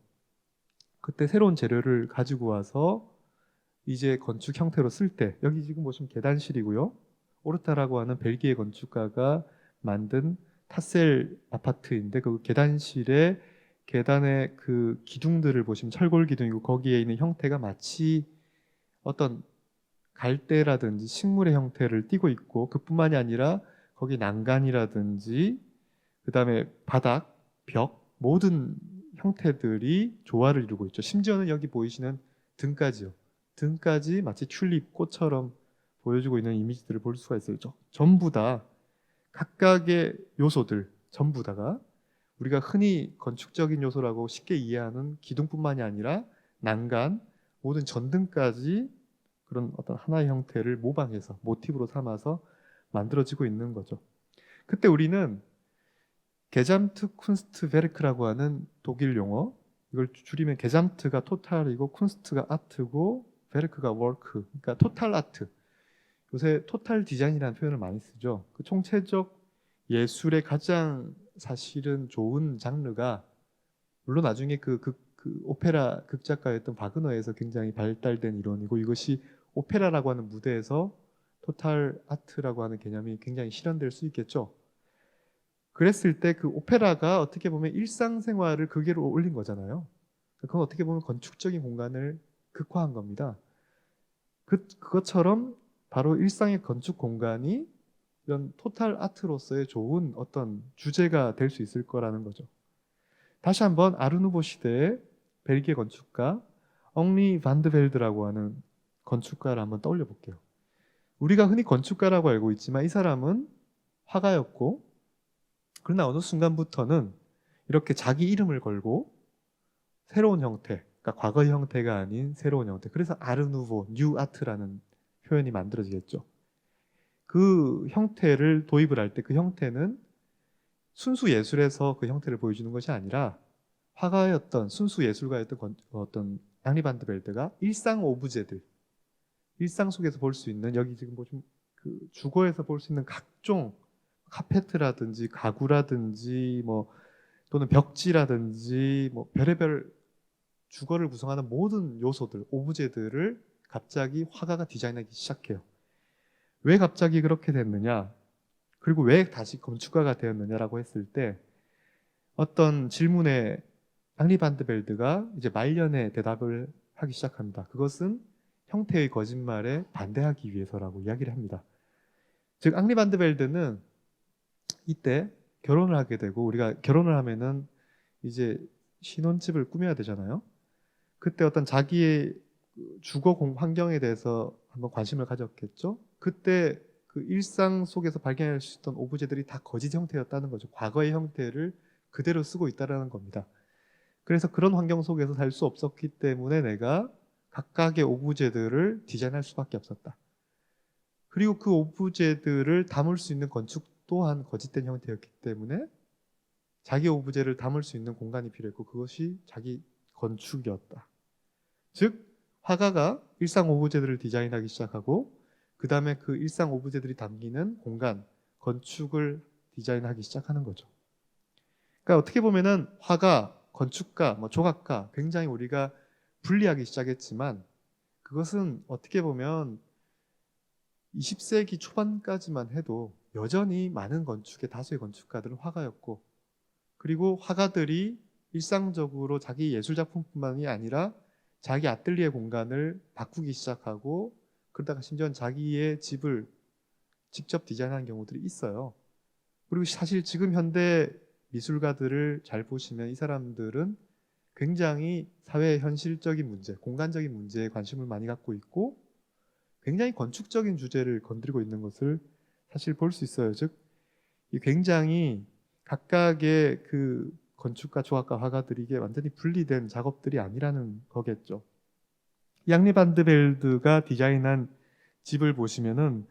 그때 새로운 재료를 가지고 와서 이제 건축 형태로 쓸 때 여기 지금 보시면 계단실이고요. 오르타라고 하는 벨기에 건축가가 만든 타셀 아파트인데 그 계단실에 계단의 그 기둥들을 보시면 철골 기둥이고 거기에 있는 형태가 마치 어떤 갈대라든지 식물의 형태를 띠고 있고 그뿐만이 아니라 거기 난간이라든지 그다음에 바닥, 벽 모든 형태들이 조화를 이루고 있죠. 심지어는 여기 보이시는 등까지요. 등까지 마치 튤립 꽃처럼 보여주고 있는 이미지들을 볼 수가 있어요. 전부 다 각각의 요소들 전부 다가 우리가 흔히 건축적인 요소라고 쉽게 이해하는 기둥뿐만이 아니라 난간, 모든 전등까지 그런 어떤 하나의 형태를 모방해서 모티브로 삼아서 만들어지고 있는 거죠. 그때 우리는 게잠트 쿤스트 베르크라고 하는 독일 용어 이걸 줄이면 게잠트가 토탈이고 쿤스트가 아트고 베르크가 워크 그러니까 토탈 아트 요새 토탈 디자인이라는 표현을 많이 쓰죠. 그 총체적 예술의 가장 사실은 좋은 장르가 물론 나중에 그 오페라 극작가였던 바그너에서 굉장히 발달된 이론이고 이것이 오페라라고 하는 무대에서 토탈 아트라고 하는 개념이 굉장히 실현될 수 있겠죠. 그랬을 때 그 오페라가 어떻게 보면 일상생활을 극예로 올린 거잖아요. 그건 어떻게 보면 건축적인 공간을 극화한 겁니다. 그것처럼 바로 일상의 건축 공간이 이런 토탈 아트로서의 좋은 어떤 주제가 될 수 있을 거라는 거죠. 다시 한번 아르누보 시대의 벨기에 건축가 엉리 반드벨드라고 하는 건축가를 한번 떠올려 볼게요. 우리가 흔히 건축가라고 알고 있지만 이 사람은 화가였고 그러나 어느 순간부터는 이렇게 자기 이름을 걸고 새로운 형태, 그러니까 과거의 형태가 아닌 새로운 형태. 그래서 아르누보, 뉴 아트라는 표현이 만들어지겠죠. 그 형태를 도입을 할 때 그 형태는 순수 예술에서 그 형태를 보여주는 것이 아니라 화가였던 순수 예술가였던 어떤 앙리 반드벨드가 일상 오브제들, 일상 속에서 볼 수 있는 여기 지금 보시면 그 주거에서 볼 수 있는 각종 카페트라든지 가구라든지 뭐 또는 벽지라든지 뭐 별의별 주거를 구성하는 모든 요소들, 오브제들을 갑자기 화가가 디자인하기 시작해요. 왜 갑자기 그렇게 됐느냐? 그리고 왜 다시 건축가가 되었느냐라고 했을 때 어떤 질문에 앙리 반드벨드가 이제 말년에 대답을 하기 시작합니다. 그것은 형태의 거짓말에 반대하기 위해서라고 이야기를 합니다. 즉 앙리 반드벨드는 이때 결혼을 하게 되고 우리가 결혼을 하면은 이제 신혼집을 꾸며야 되잖아요. 그때 어떤 자기의 환경에 대해서 한번 관심을 가졌겠죠. 그때 그 일상 속에서 발견할 수 있던 오브제들이 다 거짓 형태였다는 거죠. 과거의 형태를 그대로 쓰고 있다는 겁니다. 그래서 그런 환경 속에서 살 수 없었기 때문에 내가 각각의 오브제들을 디자인할 수밖에 없었다. 그리고 그 오브제들을 담을 수 있는 건축 또한 거짓된 형태였기 때문에 자기 오브제를 담을 수 있는 공간이 필요했고 그것이 자기 건축이었다. 즉 화가가 일상 오브제들을 디자인하기 시작하고 그 다음에 그 일상 오브제들이 담기는 공간, 건축을 디자인하기 시작하는 거죠. 그러니까 어떻게 보면은 화가, 건축가, 조각가 굉장히 우리가 분리하기 시작했지만 그것은 어떻게 보면 20세기 초반까지만 해도 여전히 많은 건축의 다수의 건축가들은 화가였고 그리고 화가들이 일상적으로 자기 예술작품뿐만이 아니라 자기 아뜰리에 공간을 바꾸기 시작하고 그러다가 심지어는 자기의 집을 직접 디자인하는 경우들이 있어요. 그리고 사실 지금 현대 미술가들을 잘 보시면 이 사람들은 굉장히 사회의 현실적인 문제, 공간적인 문제에 관심을 많이 갖고 있고 굉장히 건축적인 주제를 건드리고 있는 것을 사실 볼 수 있어요. 즉, 이 굉장히 각각의 그 건축가, 조각가, 화가들이 이게 완전히 분리된 작업들이 아니라는 거겠죠. 양리 반드벨드가 디자인한 집을 보시면은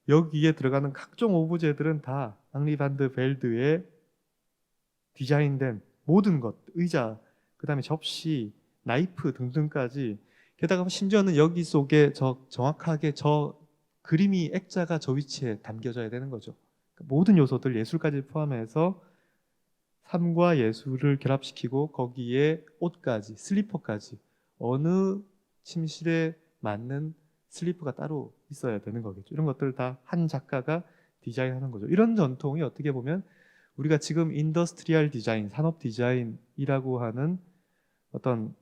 여기에 들어가는 각종 오브제들은 다 앙리 반드벨드의 디자인된 모든 것, 의자, 그 다음에 접시, 나이프 등등까지 게다가 심지어는 여기 속에 정확하게 저 그림이 액자가 저 위치에 담겨져야 되는 거죠. 모든 요소들 예술까지 포함해서 삶과 예술을 결합시키고 거기에 옷까지, 슬리퍼까지 어느 침실에 맞는 슬리퍼가 따로 있어야 되는 거겠죠. 이런 것들 다 한 작가가 디자인하는 거죠. 이런 전통이 어떻게 보면 우리가 지금 인더스트리얼 디자인, 산업 디자인이라고 하는 어떤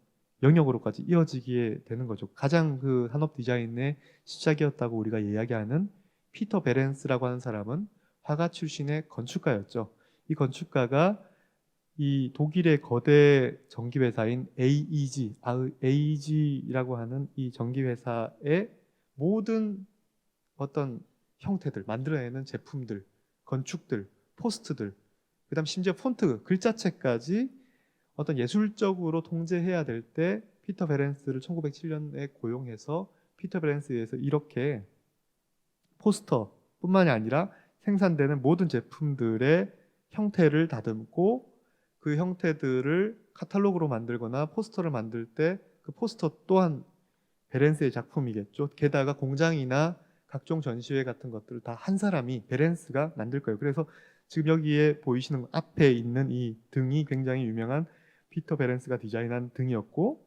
영역으로까지 이어지게 되는 거죠. 가장 그 산업 디자인의 시작이었다고 우리가 이야기하는 피터 베렌스라고 하는 사람은 화가 출신의 건축가였죠. 이 건축가가 이 독일의 거대 전기회사인 AEG라고 하는 이 전기회사의 모든 어떤 형태들, 만들어내는 제품들, 건축들, 포스트들, 그 다음 심지어 폰트, 글자체까지 어떤 예술적으로 통제해야 될 때 피터 베렌스를 1907년에 고용해서 피터 베렌스에 의해서 이렇게 포스터뿐만이 아니라 생산되는 모든 제품들의 형태를 다듬고 그 형태들을 카탈로그로 만들거나 포스터를 만들 때 그 포스터 또한 베렌스의 작품이겠죠. 게다가 공장이나 각종 전시회 같은 것들을 다 한 사람이 베렌스가 만들 거예요. 그래서 지금 여기에 보이시는 앞에 있는 이 등이 굉장히 유명한 피터 베렌스가 디자인한 등이었고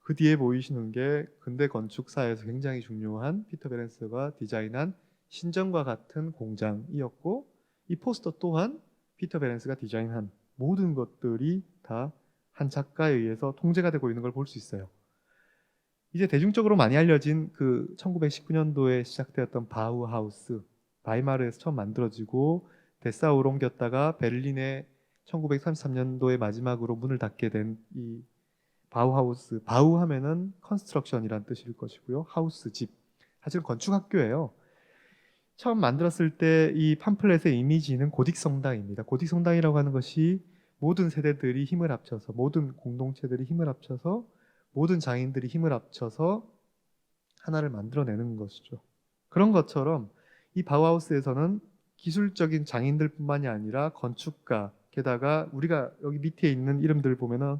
그 뒤에 보이시는 게 근대 건축사에서 굉장히 중요한 피터 베렌스가 디자인한 신전과 같은 공장이었고 이 포스터 또한 피터 베렌스가 디자인한 모든 것들이 다 한 작가에 의해서 통제가 되고 있는 걸 볼 수 있어요. 이제 대중적으로 많이 알려진 그 1919년도에 시작되었던 바우하우스, 바이마르에서 처음 만들어지고 데사우로 옮겼다가 베를린에 1933년도에 마지막으로 문을 닫게 된 이 바우하우스, 바우 하면은 컨스트럭션이란 뜻일 것이고요. 하우스, 집. 사실 건축학교예요. 처음 만들었을 때 이 팜플렛의 이미지는 고딕성당입니다. 고딕성당이라고 하는 것이 모든 세대들이 힘을 합쳐서 모든 공동체들이 힘을 합쳐서 모든 장인들이 힘을 합쳐서 하나를 만들어내는 것이죠. 그런 것처럼 이 바우하우스에서는 기술적인 장인들뿐만이 아니라 건축가, 게다가 우리가 여기 밑에 있는 이름들 보면은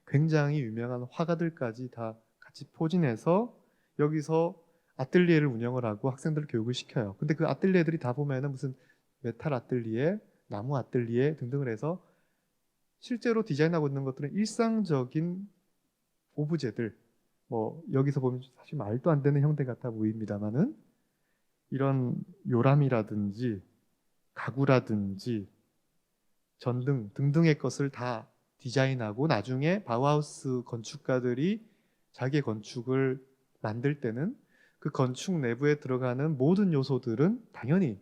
굉장히 유명한 화가들까지 다 같이 포진해서 여기서 아뜰리에를 운영을 하고 학생들 교육을 시켜요. 근데 그 아뜰리에들이 다 보면은 무슨 메탈 아뜰리에, 나무 아뜰리에 등등을 해서 실제로 디자인하고 있는 것들은 일상적인 오브제들, 여기서 보면 사실 말도 안 되는 형태 같아 보입니다만은 이런 요람이라든지 가구라든지 전등 등등의 것을 다 디자인하고 나중에 바우하우스 건축가들이 자기의 건축을 만들 때는 그 건축 내부에 들어가는 모든 요소들은 당연히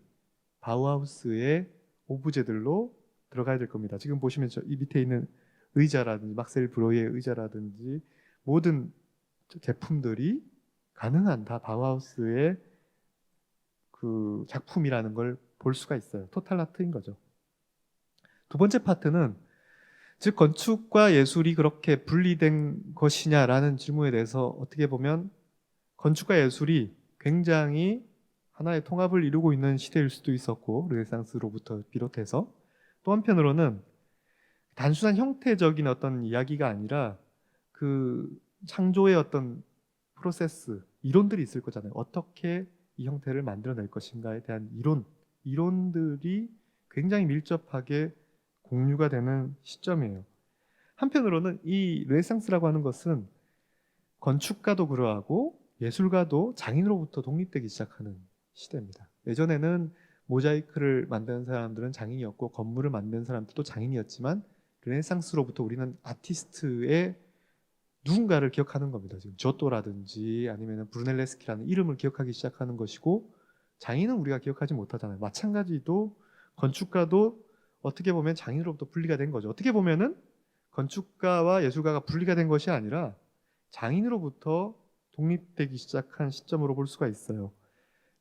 바우하우스의 오브제들로 들어가야 될 겁니다. 지금 보시면 이 밑에 있는 의자라든지 막셀 브로이의 의자라든지 모든 제품들이 가능한 다 바우하우스의 그 작품이라는 걸 볼 수가 있어요. 토탈 아트인 거죠. 두 번째 파트는 즉 건축과 예술이 그렇게 분리된 것이냐라는 질문에 대해서 어떻게 보면 건축과 예술이 굉장히 하나의 통합을 이루고 있는 시대일 수도 있었고 르네상스로부터 비롯해서 또 한편으로는 단순한 형태적인 어떤 이야기가 아니라 그 창조의 어떤 프로세스, 이론들이 있을 거잖아요. 어떻게 이 형태를 만들어낼 것인가에 대한 이론들이 굉장히 밀접하게 공유가 되는 시점이에요. 한편으로는 이 르네상스라고 하는 것은 건축가도 그러하고 예술가도 장인으로부터 독립되기 시작하는 시대입니다. 예전에는 모자이크를 만드는 사람들은 장인이었고 건물을 만드는 사람들도 장인이었지만 르네상스로부터 우리는 아티스트의 누군가를 기억하는 겁니다. 지금 조토라든지 아니면 브루넬레스키라는 이름을 기억하기 시작하는 것이고 장인은 우리가 기억하지 못하잖아요. 마찬가지로 건축가도 어떻게 보면 장인으로부터 분리가 된 거죠. 어떻게 보면은 건축가와 예술가가 분리가 된 것이 아니라 장인으로부터 독립되기 시작한 시점으로 볼 수가 있어요.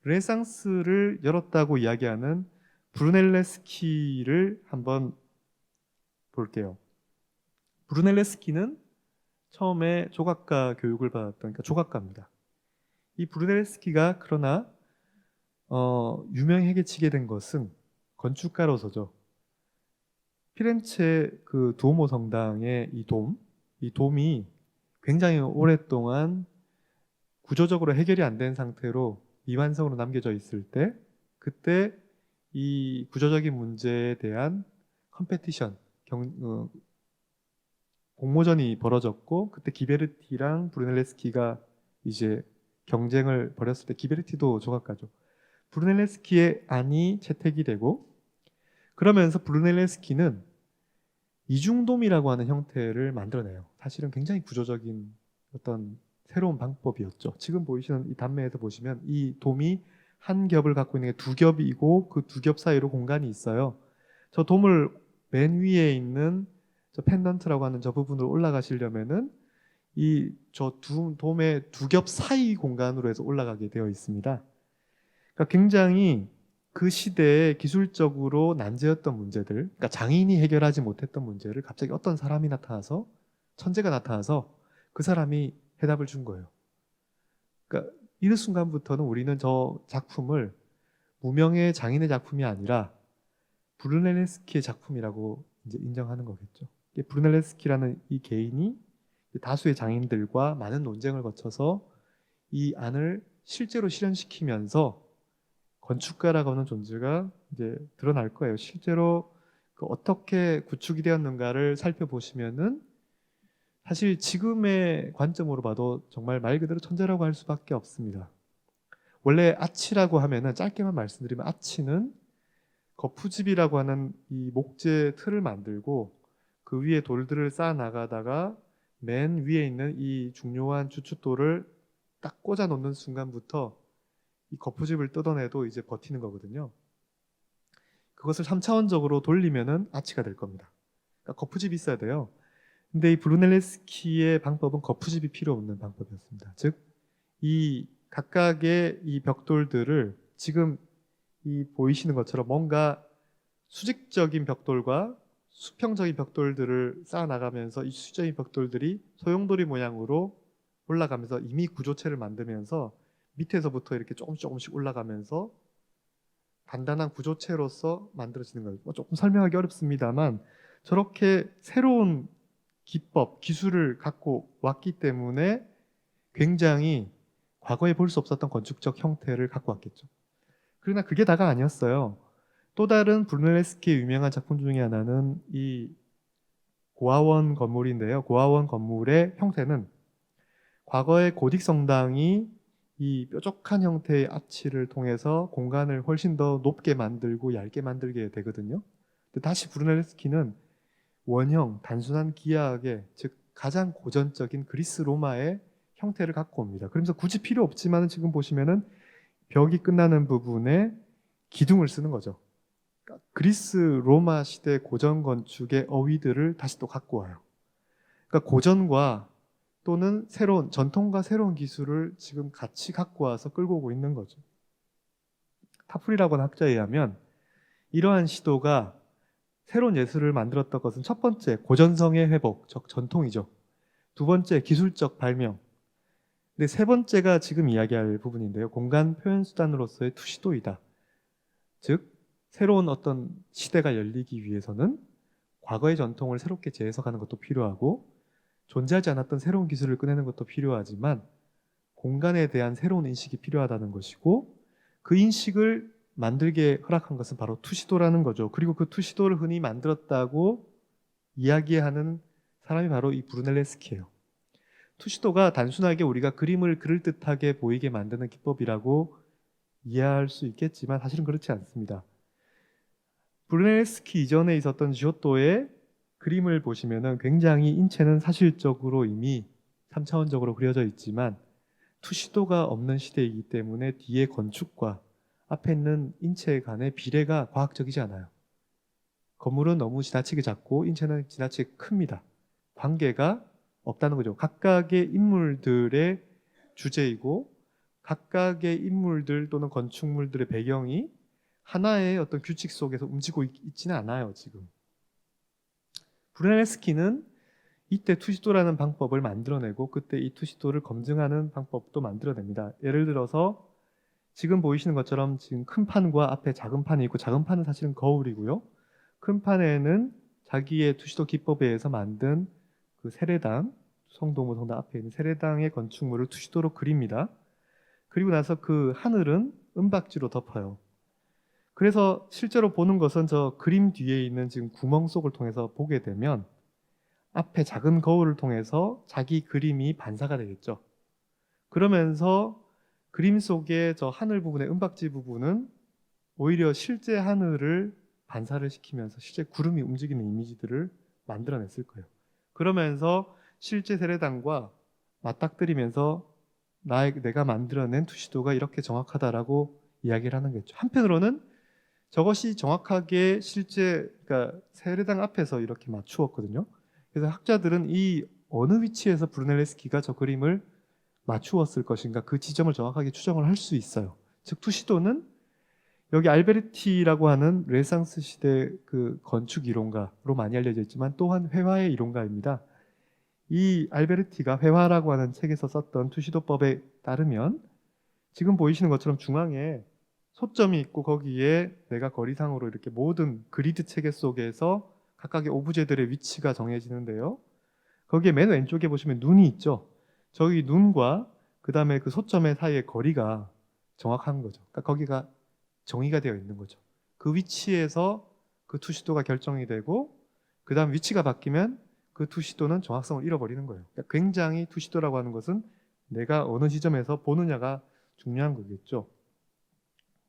르네상스를 열었다고 이야기하는 브루넬레스키를 한번 볼게요. 브루넬레스키는 처음에 조각가 교육을 받았던 그러니까 조각가입니다. 이 브루넬레스키가 그러나 유명하게 치게 된 것은 건축가로서죠. 피렌체 그 두오모 성당의 이 돔이 굉장히 오랫동안 구조적으로 해결이 안 된 상태로 미완성으로 남겨져 있을 때 그때 이 구조적인 문제에 대한 컴페티션, 공모전이 벌어졌고 그때 기베르티랑 브루넬레스키가 이제 경쟁을 벌였을 때 기베르티도 조각가죠. 브루넬레스키의 안이 채택이 되고 그러면서 브루넬레스키는 이중돔이라고 하는 형태를 만들어내요. 사실은 굉장히 구조적인 어떤 새로운 방법이었죠. 지금 보이시는 이 단면에서 보시면 이 돔이 한 겹을 갖고 있는 게 두 겹이고 그 두 겹 사이로 공간이 있어요. 저 돔을 맨 위에 있는 저 펜던트라고 하는 저 부분으로 올라가시려면은 이 저 두 돔의 두 겹 사이 공간으로 해서 올라가게 되어 있습니다. 그러니까 굉장히 그 시대에 기술적으로 난제였던 문제들, 그러니까 장인이 해결하지 못했던 문제를 갑자기 어떤 사람이 나타나서 천재가 나타나서 그 사람이 해답을 준 거예요. 그러니까 이 순간부터는 우리는 저 작품을 무명의 장인의 작품이 아니라 브루넬레스키의 작품이라고 이제 인정하는 거겠죠. 브루넬레스키라는 이 개인이 다수의 장인들과 많은 논쟁을 거쳐서 이 안을 실제로 실현시키면서 건축가라고 하는 존재가 이제 드러날 거예요. 실제로 그 어떻게 구축이 되었는가를 살펴보시면은 사실 지금의 관점으로 봐도 정말 말 그대로 천재라고 할 수밖에 없습니다. 원래 아치라고 하면은 짧게만 말씀드리면 아치는 거푸집이라고 하는 이 목재 틀을 만들고 그 위에 돌들을 쌓아 나가다가 맨 위에 있는 이 중요한 주춧돌을 딱 꽂아 놓는 순간부터 이 거푸집을 뜯어내도 이제 버티는 거거든요. 그것을 3차원적으로 돌리면은 아치가 될 겁니다. 그러니까 거푸집이 있어야 돼요. 근데 이 브루넬레스키의 방법은 거푸집이 필요 없는 방법이었습니다. 즉, 이 각각의 이 벽돌들을 지금 이 보이시는 것처럼 뭔가 수직적인 벽돌과 수평적인 벽돌들을 쌓아 나가면서 이 수직적인 벽돌들이 소용돌이 모양으로 올라가면서 이미 구조체를 만들면서 밑에서부터 이렇게 조금씩 올라가면서 단단한 구조체로서 만들어지는 거예요. 조금 설명하기 어렵습니다만 저렇게 새로운 기법, 기술을 갖고 왔기 때문에 굉장히 과거에 볼 수 없었던 건축적 형태를 갖고 왔겠죠. 그러나 그게 다가 아니었어요. 또 다른 브루넬레스키의 유명한 작품 중에 하나는 이 고아원 건물인데요. 고아원 건물의 형태는 과거의 고딕 성당이 이 뾰족한 형태의 아치를 통해서 공간을 훨씬 더 높게 만들고 얇게 만들게 되거든요. 근데 다시 브루넬레스키는 원형, 단순한 기하학의 즉 가장 고전적인 그리스 로마의 형태를 갖고 옵니다. 그러면서 굳이 필요 없지만 지금 보시면은 벽이 끝나는 부분에 기둥을 쓰는 거죠. 그리스 로마 시대 고전 건축의 어휘들을 다시 또 갖고 와요. 그러니까 고전과 또는 새로운 전통과 새로운 기술을 지금 같이 갖고 와서 끌고 오고 있는 거죠. 타프리라고 하는 학자에 의하면 이러한 시도가 새로운 예술을 만들었던 것은 첫 번째 고전성의 회복, 즉 전통이죠. 두 번째 기술적 발명. 근데 세 번째가 지금 이야기할 부분인데요. 공간 표현 수단으로서의 투시도이다. 즉 새로운 어떤 시대가 열리기 위해서는 과거의 전통을 새롭게 재해석하는 것도 필요하고 존재하지 않았던 새로운 기술을 꺼내는 것도 필요하지만 공간에 대한 새로운 인식이 필요하다는 것이고 그 인식을 만들게 허락한 것은 바로 투시도라는 거죠. 그리고 그 투시도를 흔히 만들었다고 이야기하는 사람이 바로 이 브루넬레스키예요. 투시도가 단순하게 우리가 그림을 그럴듯하게 보이게 만드는 기법이라고 이해할 수 있겠지만 사실은 그렇지 않습니다. 브루넬레스키 이전에 있었던 지오토의 그림을 보시면은 굉장히 인체는 사실적으로 이미 3차원적으로 그려져 있지만 투시도가 없는 시대이기 때문에 뒤에 건축과 앞에 있는 인체 간의 비례가 과학적이지 않아요. 건물은 너무 지나치게 작고 인체는 지나치게 큽니다. 관계가 없다는 거죠. 각각의 인물들의 주제이고 각각의 인물들 또는 건축물들의 배경이 하나의 어떤 규칙 속에서 움직이고 있지는 않아요, 지금. 브루넬레스키는 이때 투시도라는 방법을 만들어내고 그때 이 투시도를 검증하는 방법도 만들어냅니다. 예를 들어서 지금 보이시는 것처럼 지금 큰 판과 앞에 작은 판이 있고 작은 판은 사실은 거울이고요. 큰 판에는 자기의 투시도 기법에 의해서 만든 그 세례당, 성도모 성당 앞에 있는 세례당의 건축물을 투시도로 그립니다. 그리고 나서 그 하늘은 은박지로 덮어요. 그래서 실제로 보는 것은 저 그림 뒤에 있는 지금 구멍 속을 통해서 보게 되면 앞에 작은 거울을 통해서 자기 그림이 반사가 되겠죠. 그러면서 그림 속의 저 하늘 부분의 은박지 부분은 오히려 실제 하늘을 반사를 시키면서 실제 구름이 움직이는 이미지들을 만들어냈을 거예요. 그러면서 실제 세례당과 맞닥뜨리면서 내가 만들어낸 투시도가 이렇게 정확하다라고 이야기를 하는 거죠. 한편으로는 저것이 정확하게 실제 그러니까 세례당 앞에서 이렇게 맞추었거든요. 그래서 학자들은 이 어느 위치에서 브루넬레스키가 저 그림을 맞추었을 것인가 그 지점을 정확하게 추정을 할 수 있어요. 즉 투시도는 여기 알베르티라고 하는 르네상스 시대 그 건축 이론가로 많이 알려져 있지만 또한 회화의 이론가입니다. 이 알베르티가 회화라고 하는 책에서 썼던 투시도법에 따르면 지금 보이시는 것처럼 중앙에 소점이 있고 거기에 내가 거리상으로 이렇게 모든 그리드 체계 속에서 각각의 오브제들의 위치가 정해지는데요. 거기에 맨 왼쪽에 보시면 눈이 있죠. 저기 눈과 그 다음에 그 소점의 사이의 거리가 정확한 거죠. 그러니까 거기가 정의가 되어 있는 거죠. 그 위치에서 그 투시도가 결정이 되고 그 다음 위치가 바뀌면 그 투시도는 정확성을 잃어버리는 거예요. 그러니까 굉장히 투시도라고 하는 것은 내가 어느 지점에서 보느냐가 중요한 거겠죠.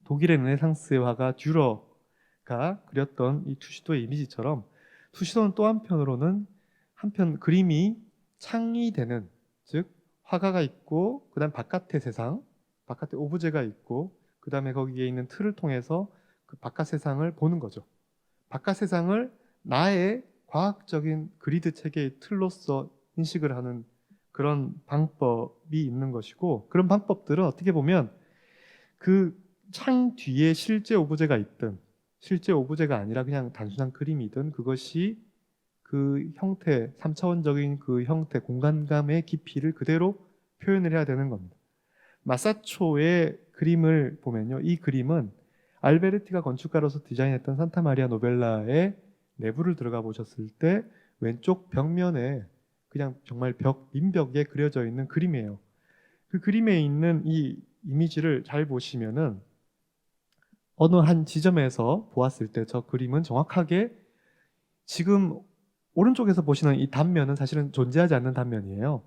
독일의 르네상스의 화가 듀러가 그렸던 이 투시도의 이미지처럼 투시도는 또 한편으로는 한편 그림이 창이 되는 즉 화가가 있고 그 다음 바깥의 세상 바깥에 오브제가 있고 그 다음에 거기에 있는 틀을 통해서 그 바깥 세상을 보는 거죠. 바깥 세상을 나의 과학적인 그리드 체계의 틀로서 인식을 하는 그런 방법이 있는 것이고 그런 방법들은 어떻게 보면 그 창 뒤에 실제 오브제가 있든 실제 오브제가 아니라 그냥 단순한 그림이든 그것이 그 형태, 3차원적인 그 형태, 공간감의 깊이를 그대로 표현을 해야 되는 겁니다. 마사초의 그림을 보면요. 이 그림은 알베르티가 건축가로서 디자인했던 산타 마리아 노벨라의 내부를 들어가 보셨을 때 왼쪽 벽면에 그냥 정말 민벽에 그려져 있는 그림이에요. 그 그림에 있는 이 이미지를 잘 보시면은 어느 한 지점에서 보았을 때 저 그림은 정확하게 지금 오른쪽에서 보시는 이 단면은 사실은 존재하지 않는 단면이에요.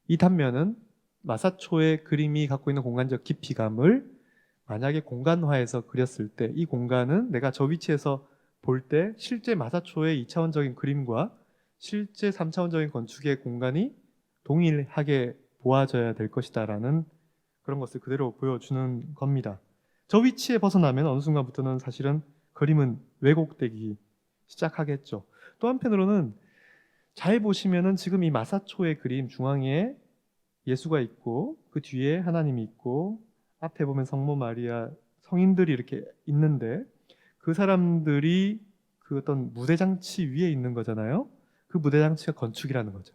이 단면은 마사초의 그림이 갖고 있는 공간적 깊이감을 만약에 공간화해서 그렸을 때 이 공간은 내가 저 위치에서 볼 때 실제 마사초의 2차원적인 그림과 실제 3차원적인 건축의 공간이 동일하게 보아져야 될 것이다라는 그런 것을 그대로 보여주는 겁니다. 저 위치에 벗어나면 어느 순간부터는 사실은 그림은 왜곡되기 시작하겠죠. 또 한편으로는 잘 보시면은 지금 이 마사초의 그림 중앙에 예수가 있고 그 뒤에 하나님이 있고 앞에 보면 성모 마리아 성인들이 이렇게 있는데 그 사람들이 그 어떤 무대장치 위에 있는 거잖아요. 그 무대장치가 건축이라는 거죠.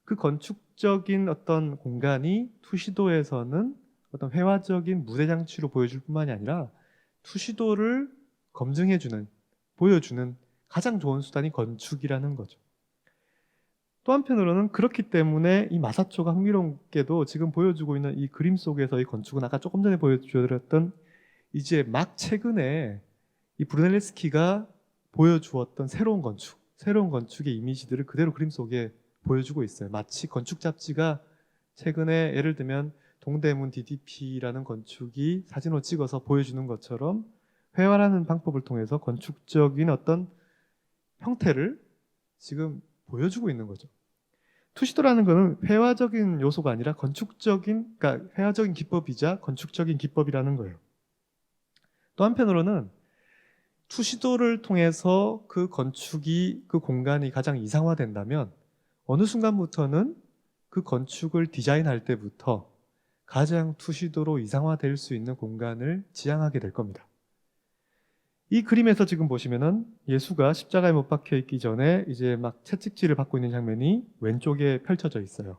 그 건축적인 어떤 공간이 투시도에서는 어떤 회화적인 무대장치로 보여줄 뿐만이 아니라 투시도를 검증해주는, 보여주는 가장 좋은 수단이 건축이라는 거죠. 또 한편으로는 그렇기 때문에 이 마사초가 흥미롭게도 지금 보여주고 있는 이 그림 속에서의 건축은 아까 조금 전에 보여드렸던 이제 막 최근에 이 브루넬레스키가 보여주었던 새로운 건축의 이미지들을 그대로 그림 속에 보여주고 있어요. 마치 건축 잡지가 최근에 예를 들면 동대문 DDP라는 건축이 사진으로 찍어서 보여주는 것처럼 회화라는 방법을 통해서 건축적인 어떤 형태를 지금 보여주고 있는 거죠. 투시도라는 것은 회화적인 요소가 아니라 그러니까 회화적인 기법이자 건축적인 기법이라는 거예요. 또 한편으로는 투시도를 통해서 그 건축이, 그 공간이 가장 이상화된다면 어느 순간부터는 그 건축을 디자인할 때부터 가장 투시도로 이상화될 수 있는 공간을 지향하게 될 겁니다. 이 그림에서 지금 보시면은 예수가 십자가에 못 박혀 있기 전에 이제 막 채찍질을 받고 있는 장면이 왼쪽에 펼쳐져 있어요.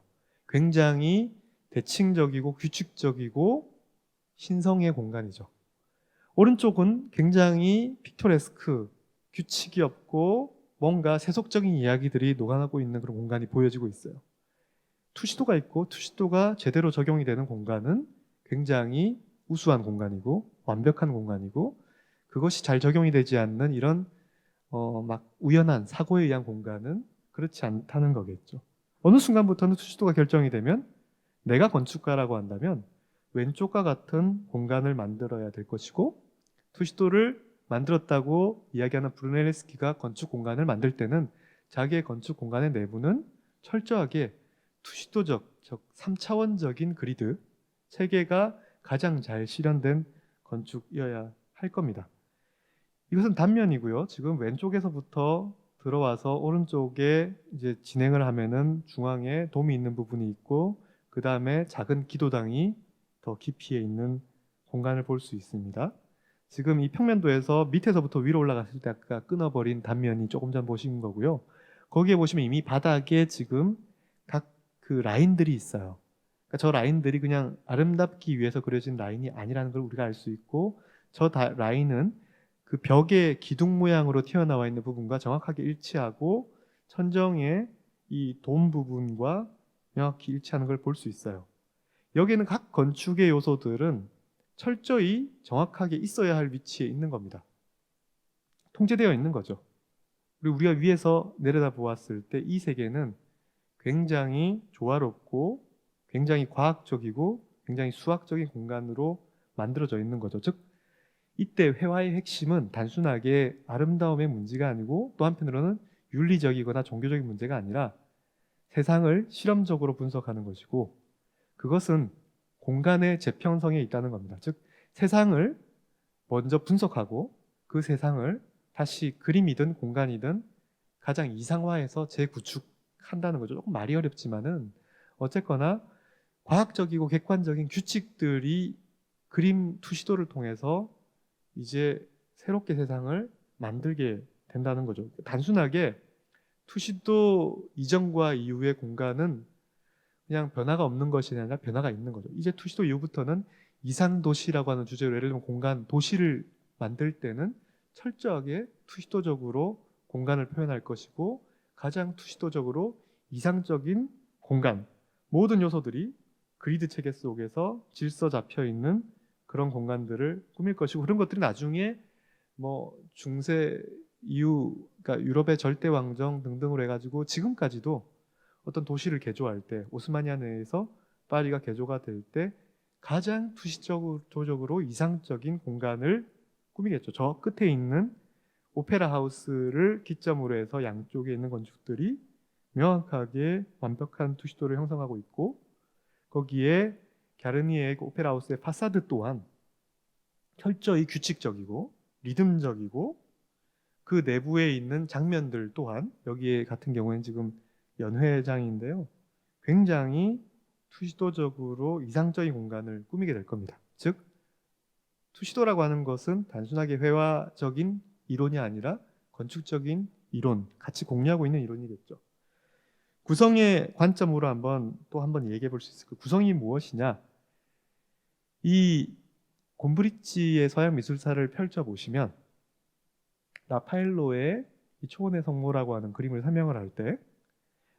굉장히 대칭적이고 규칙적이고 신성의 공간이죠. 오른쪽은 굉장히 픽토레스크, 규칙이 없고 뭔가 세속적인 이야기들이 녹아나고 있는 그런 공간이 보여지고 있어요. 투시도가 있고 투시도가 제대로 적용이 되는 공간은 굉장히 우수한 공간이고 완벽한 공간이고 그것이 잘 적용이 되지 않는 이런 막 우연한 사고에 의한 공간은 그렇지 않다는 거겠죠. 어느 순간부터는 투시도가 결정이 되면 내가 건축가라고 한다면 왼쪽과 같은 공간을 만들어야 될 것이고 투시도를 만들었다고 이야기하는 브루넬레스키가 건축 공간을 만들 때는 자기의 건축 공간의 내부는 철저하게 투시도적, 즉 3차원적인 그리드 체계가 가장 잘 실현된 건축이어야 할 겁니다. 이것은 단면이고요. 지금 왼쪽에서부터 들어와서 오른쪽에 이제 진행을 하면은 중앙에 돔이 있는 부분이 있고 그 다음에 작은 기도당이 더 깊이에 있는 공간을 볼 수 있습니다. 지금 이 평면도에서 밑에서부터 위로 올라갔을 때 아까 끊어버린 단면이 조금 전 보신 거고요. 거기에 보시면 이미 바닥에 지금 각 그 라인들이 있어요. 그러니까 저 라인들이 그냥 아름답기 위해서 그려진 라인이 아니라는 걸 우리가 알 수 있고 저 라인은 그 벽의 기둥 모양으로 튀어나와 있는 부분과 정확하게 일치하고 천정의 이 돔 부분과 명확히 일치하는 걸 볼 수 있어요. 여기에는 각 건축의 요소들은 철저히 정확하게 있어야 할 위치에 있는 겁니다. 통제되어 있는 거죠. 그리고 우리가 위에서 내려다 보았을 때 이 세계는 굉장히 조화롭고 굉장히 과학적이고 굉장히 수학적인 공간으로 만들어져 있는 거죠. 즉 이때 회화의 핵심은 단순하게 아름다움의 문제가 아니고 또 한편으로는 윤리적이거나 종교적인 문제가 아니라 세상을 실험적으로 분석하는 것이고 그것은 공간의 재평성에 있다는 겁니다. 즉 세상을 먼저 분석하고 그 세상을 다시 그림이든 공간이든 가장 이상화해서 재구축한다는 거죠. 조금 말이 어렵지만은 어쨌거나 과학적이고 객관적인 규칙들이 그림 투시도를 통해서 이제 새롭게 세상을 만들게 된다는 거죠. 단순하게 투시도 이전과 이후의 공간은 그냥 변화가 없는 것이 아니라 변화가 있는 거죠. 이제 투시도 이후부터는 이상도시라고 하는 주제로 예를 들면 공간, 도시를 만들 때는 철저하게 투시도적으로 공간을 표현할 것이고 가장 투시도적으로 이상적인 공간, 모든 요소들이 그리드 체계 속에서 질서 잡혀 있는 그런 공간들을 꾸밀 것이고 그런 것들이 나중에 뭐 중세 이후 그러니까 유럽의 절대 왕정 등등으로 해가지고 지금까지도 어떤 도시를 개조할 때 오스마니아 내에서 파리가 개조가 될 때 가장 투시적으로 이상적인 공간을 꾸미겠죠. 저 끝에 있는 오페라 하우스를 기점으로 해서 양쪽에 있는 건축들이 명확하게 완벽한 투시도를 형성하고 있고 거기에 갸르니에의 오페라 하우스의 파사드 또한 철저히 규칙적이고 리듬적이고 그 내부에 있는 장면들 또한 여기에 같은 경우에는 지금 연회장인데요. 굉장히 투시도적으로 이상적인 공간을 꾸미게 될 겁니다. 즉 투시도라고 하는 것은 단순하게 회화적인 이론이 아니라 건축적인 이론, 같이 공유하고 있는 이론이겠죠. 구성의 관점으로 또 한번 얘기해 볼 수 있을 거예요. 구성이 무엇이냐? 이 곰브리치의 서양 미술사를 펼쳐 보시면 라파엘로의 이 초원의 성모라고 하는 그림을 설명을 할 때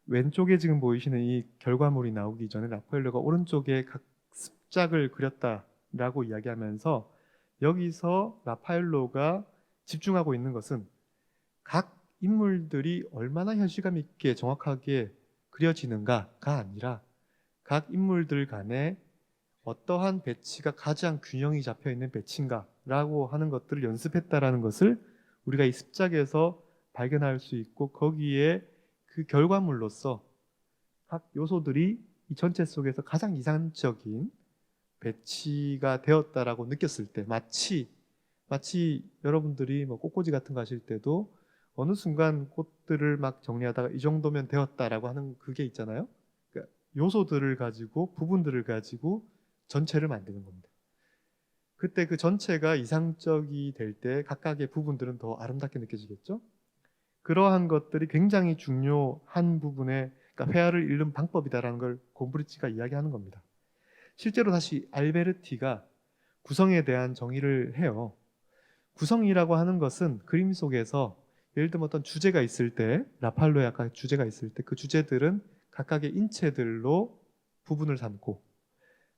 왼쪽에 지금 보이시는 이 결과물이 나오기 전에 라파엘로가 오른쪽에 각 습작을 그렸다라고 이야기하면서 여기서 라파엘로가 집중하고 있는 것은 각 인물들이 얼마나 현실감 있게 정확하게 그려지는가가 아니라 각 인물들 간에 어떠한 배치가 가장 균형이 잡혀 있는 배치인가라고 하는 것들을 연습했다라는 것을 우리가 이 습작에서 발견할 수 있고 거기에 그 결과물로서 각 요소들이 이 전체 속에서 가장 이상적인 배치가 되었다라고 느꼈을 때 마치 여러분들이 뭐 꽃꽂이 같은 거 하실 때도 어느 순간 꽃들을 막 정리하다가 이 정도면 되었다라고 하는 그게 있잖아요. 그러니까 요소들을 가지고 부분들을 가지고 전체를 만드는 겁니다. 그때 그 전체가 이상적이 될 때 각각의 부분들은 더 아름답게 느껴지겠죠? 그러한 것들이 굉장히 중요한 부분에 그러니까 회화를 읽는 방법이다라는 걸 곰브리치가 이야기하는 겁니다. 실제로 다시 알베르티가 구성에 대한 정의를 해요. 구성이라고 하는 것은 그림 속에서 예를 들면 어떤 주제가 있을 때 라팔로의 아까 주제가 있을 때 그 주제들은 각각의 인체들로 부분을 삼고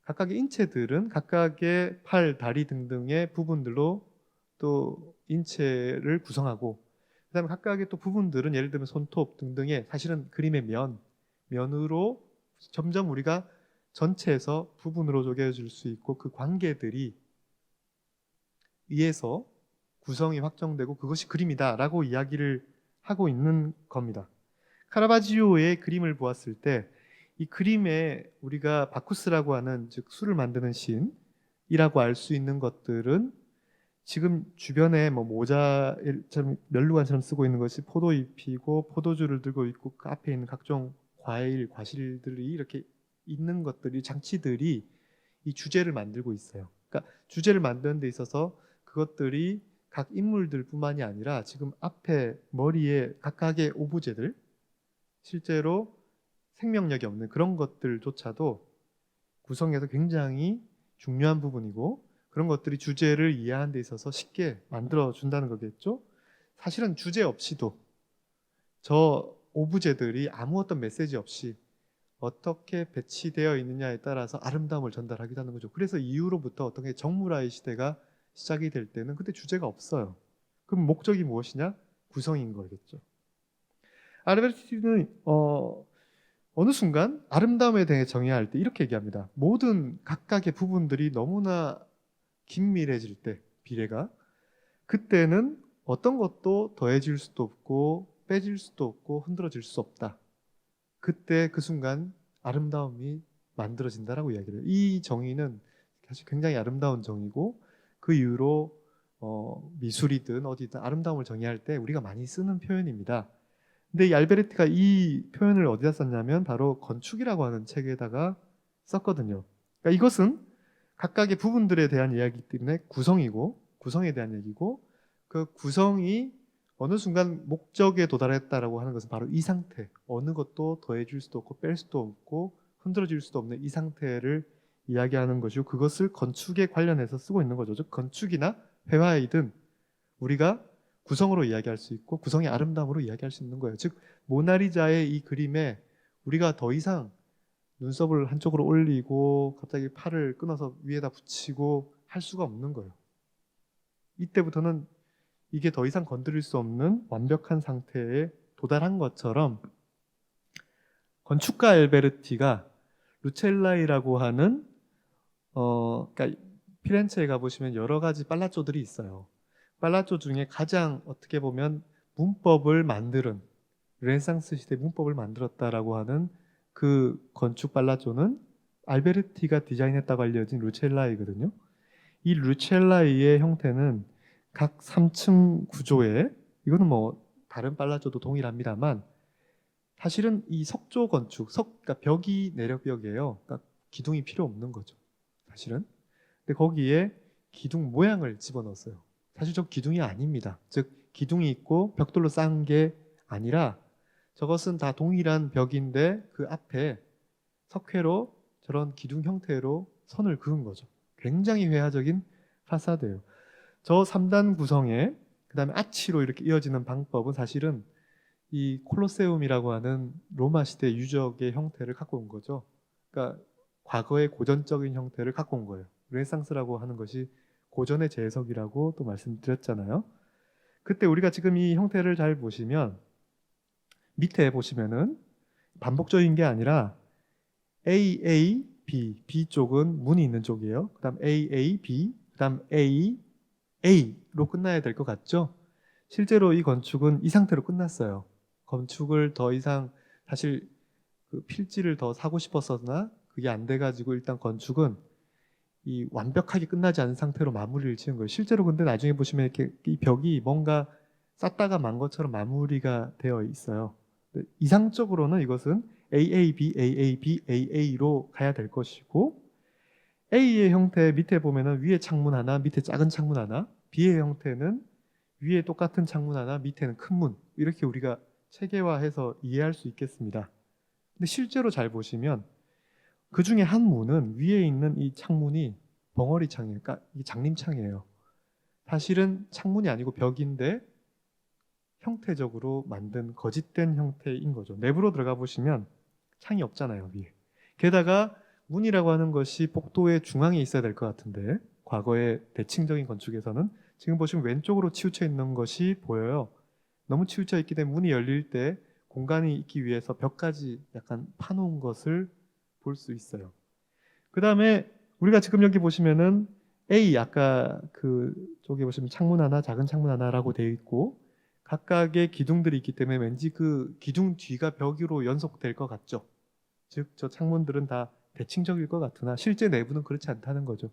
각각의 인체들은 각각의 팔, 다리 등등의 부분들로 또 인체를 구성하고 그다음에 각각의 또 부분들은 예를 들면 손톱 등등의 사실은 그림의 면으로 점점 우리가 전체에서 부분으로 쪼개질 수 있고 그 관계들이 의해서 구성이 확정되고 그것이 그림이다라고 이야기를 하고 있는 겁니다. 카라바지오의 그림을 보았을 때 이 그림에 우리가 바쿠스라고 하는 즉 술을 만드는 신이라고 알 수 있는 것들은 지금 주변에 뭐 모자처럼 멸루관처럼 쓰고 있는 것이 포도잎이고 포도주를 들고 있고 그 앞에 있는 각종 과일, 과실들이 이렇게 있는 것들이 장치들이 이 주제를 만들고 있어요. 그러니까 주제를 만드는 데 있어서 그것들이 각 인물들뿐만이 아니라 지금 앞에 머리에 각각의 오브제들 실제로 생명력이 없는 그런 것들조차도 구성에서 굉장히 중요한 부분이고 그런 것들이 주제를 이해하는 데 있어서 쉽게 만들어 준다는 거겠죠. 사실은 주제 없이도 저 오브제들이 아무 어떤 메시지 없이 어떻게 배치되어 있느냐에 따라서 아름다움을 전달하기도 하는 거죠. 그래서 이후로부터 어떤 게 정무라의 시대가 시작이 될 때는 그때 주제가 없어요. 그럼 목적이 무엇이냐? 구성인 거겠죠. 아르베르티는 어느 순간 아름다움에 대해 정의할 때 이렇게 얘기합니다. 모든 각각의 부분들이 너무나 긴밀해질 때 비례가 그때는 어떤 것도 더해질 수도 없고 빼질 수도 없고 흔들어질 수 없다. 그때 그 순간 아름다움이 만들어진다라고 이야기를 해요. 이 정의는 사실 굉장히 아름다운 정의고 그 이후로 미술이든 어디든 아름다움을 정의할 때 우리가 많이 쓰는 표현입니다. 근데 이 알베르티가 이 표현을 어디다 썼냐면 바로 건축이라고 하는 책에다가 썼거든요. 그러니까 이것은 각각의 부분들에 대한 이야기 때문에 구성에 대한 얘기고 그 구성이 어느 순간 목적에 도달했다라고 하는 것은 바로 이 상태. 어느 것도 더해줄 수도 없고 뺄 수도 없고 흔들어질 수도 없는 이 상태를 이야기하는 것이고 그것을 건축에 관련해서 쓰고 있는 거죠. 즉 건축이나 회화이든 우리가 구성으로 이야기할 수 있고 구성의 아름다움으로 이야기할 수 있는 거예요. 즉 모나리자의 이 그림에 우리가 더 이상 눈썹을 한쪽으로 올리고 갑자기 팔을 끊어서 위에다 붙이고 할 수가 없는 거예요. 이때부터는 이게 더 이상 건드릴 수 없는 완벽한 상태에 도달한 것처럼 건축가 알베르티가 루첼라이라고 하는 그러니까 피렌체에 가보시면 여러 가지 팔라쪼들이 있어요. 팔라쪼 중에 가장 어떻게 보면 문법을 만드는 르네상스 시대 문법을 만들었다라고 하는 그 건축 팔라쪼는 알베르티가 디자인했다고 알려진 루첼라이거든요. 이 루첼라이의 형태는 각 3층 구조에 이거는 뭐 다른 빨라져도 동일합니다만 사실은 이 석조 건축, 그러니까 벽이 내력벽이에요. 그러니까 기둥이 필요 없는 거죠. 사실은. 근데 거기에 기둥 모양을 집어넣었어요. 사실 저 기둥이 아닙니다. 즉 기둥이 있고 벽돌로 쌓은 게 아니라 저것은 다 동일한 벽인데 그 앞에 석회로 저런 기둥 형태로 선을 그은 거죠. 굉장히 회화적인 파사드예요. 저 3단 구성에 그다음에 아치로 이렇게 이어지는 방법은 사실은 이 콜로세움이라고 하는 로마 시대 유적의 형태를 갖고 온 거죠. 그러니까 과거의 고전적인 형태를 갖고 온 거예요. 르네상스라고 하는 것이 고전의 재해석이라고 또 말씀드렸잖아요. 그때 우리가 지금 이 형태를 잘 보시면 밑에 보시면은 반복적인 게 아니라 AA, B 쪽은 문이 있는 쪽이에요. 그다음 AA, B, 그다음 A, A로 끝나야 될 것 같죠? 실제로 이 건축은 이 상태로 끝났어요. 건축을 더 이상 사실 그 필지를 더 사고 싶었으나 그게 안 돼가지고 일단 건축은 이 완벽하게 끝나지 않은 상태로 마무리를 지은 거예요. 실제로 근데 나중에 보시면 이렇게 이 벽이 뭔가 쌓다가 만 것처럼 마무리가 되어 있어요. 이상적으로는 이것은 AAB, AAB, AA로 가야 될 것이고 A의 형태 밑에 보면은 위에 창문 하나, 밑에 작은 창문 하나, B의 형태는 위에 똑같은 창문 하나, 밑에는 큰 문. 이렇게 우리가 체계화해서 이해할 수 있겠습니다. 근데 실제로 잘 보시면 그 중에 한 문은 위에 있는 이 창문이 벙어리 창이에요. 그러니까 이 장림창이에요. 사실은 창문이 아니고 벽인데 형태적으로 만든 거짓된 형태인 거죠. 내부로 들어가 보시면 창이 없잖아요, 위에. 게다가 문이라고 하는 것이 복도의 중앙에 있어야 될 것 같은데 과거의 대칭적인 건축에서는 지금 보시면 왼쪽으로 치우쳐 있는 것이 보여요. 너무 치우쳐 있기 때문에 문이 열릴 때 공간이 있기 위해서 벽까지 약간 파놓은 것을 볼 수 있어요. 그 다음에 우리가 지금 여기 보시면은 A 아까 그 쪽에 보시면 창문 하나, 작은 창문 하나라고 되어 있고 각각의 기둥들이 있기 때문에 왠지 그 기둥 뒤가 벽으로 연속될 것 같죠. 즉 저 창문들은 다 대칭적일 것 같으나 실제 내부는 그렇지 않다는 거죠.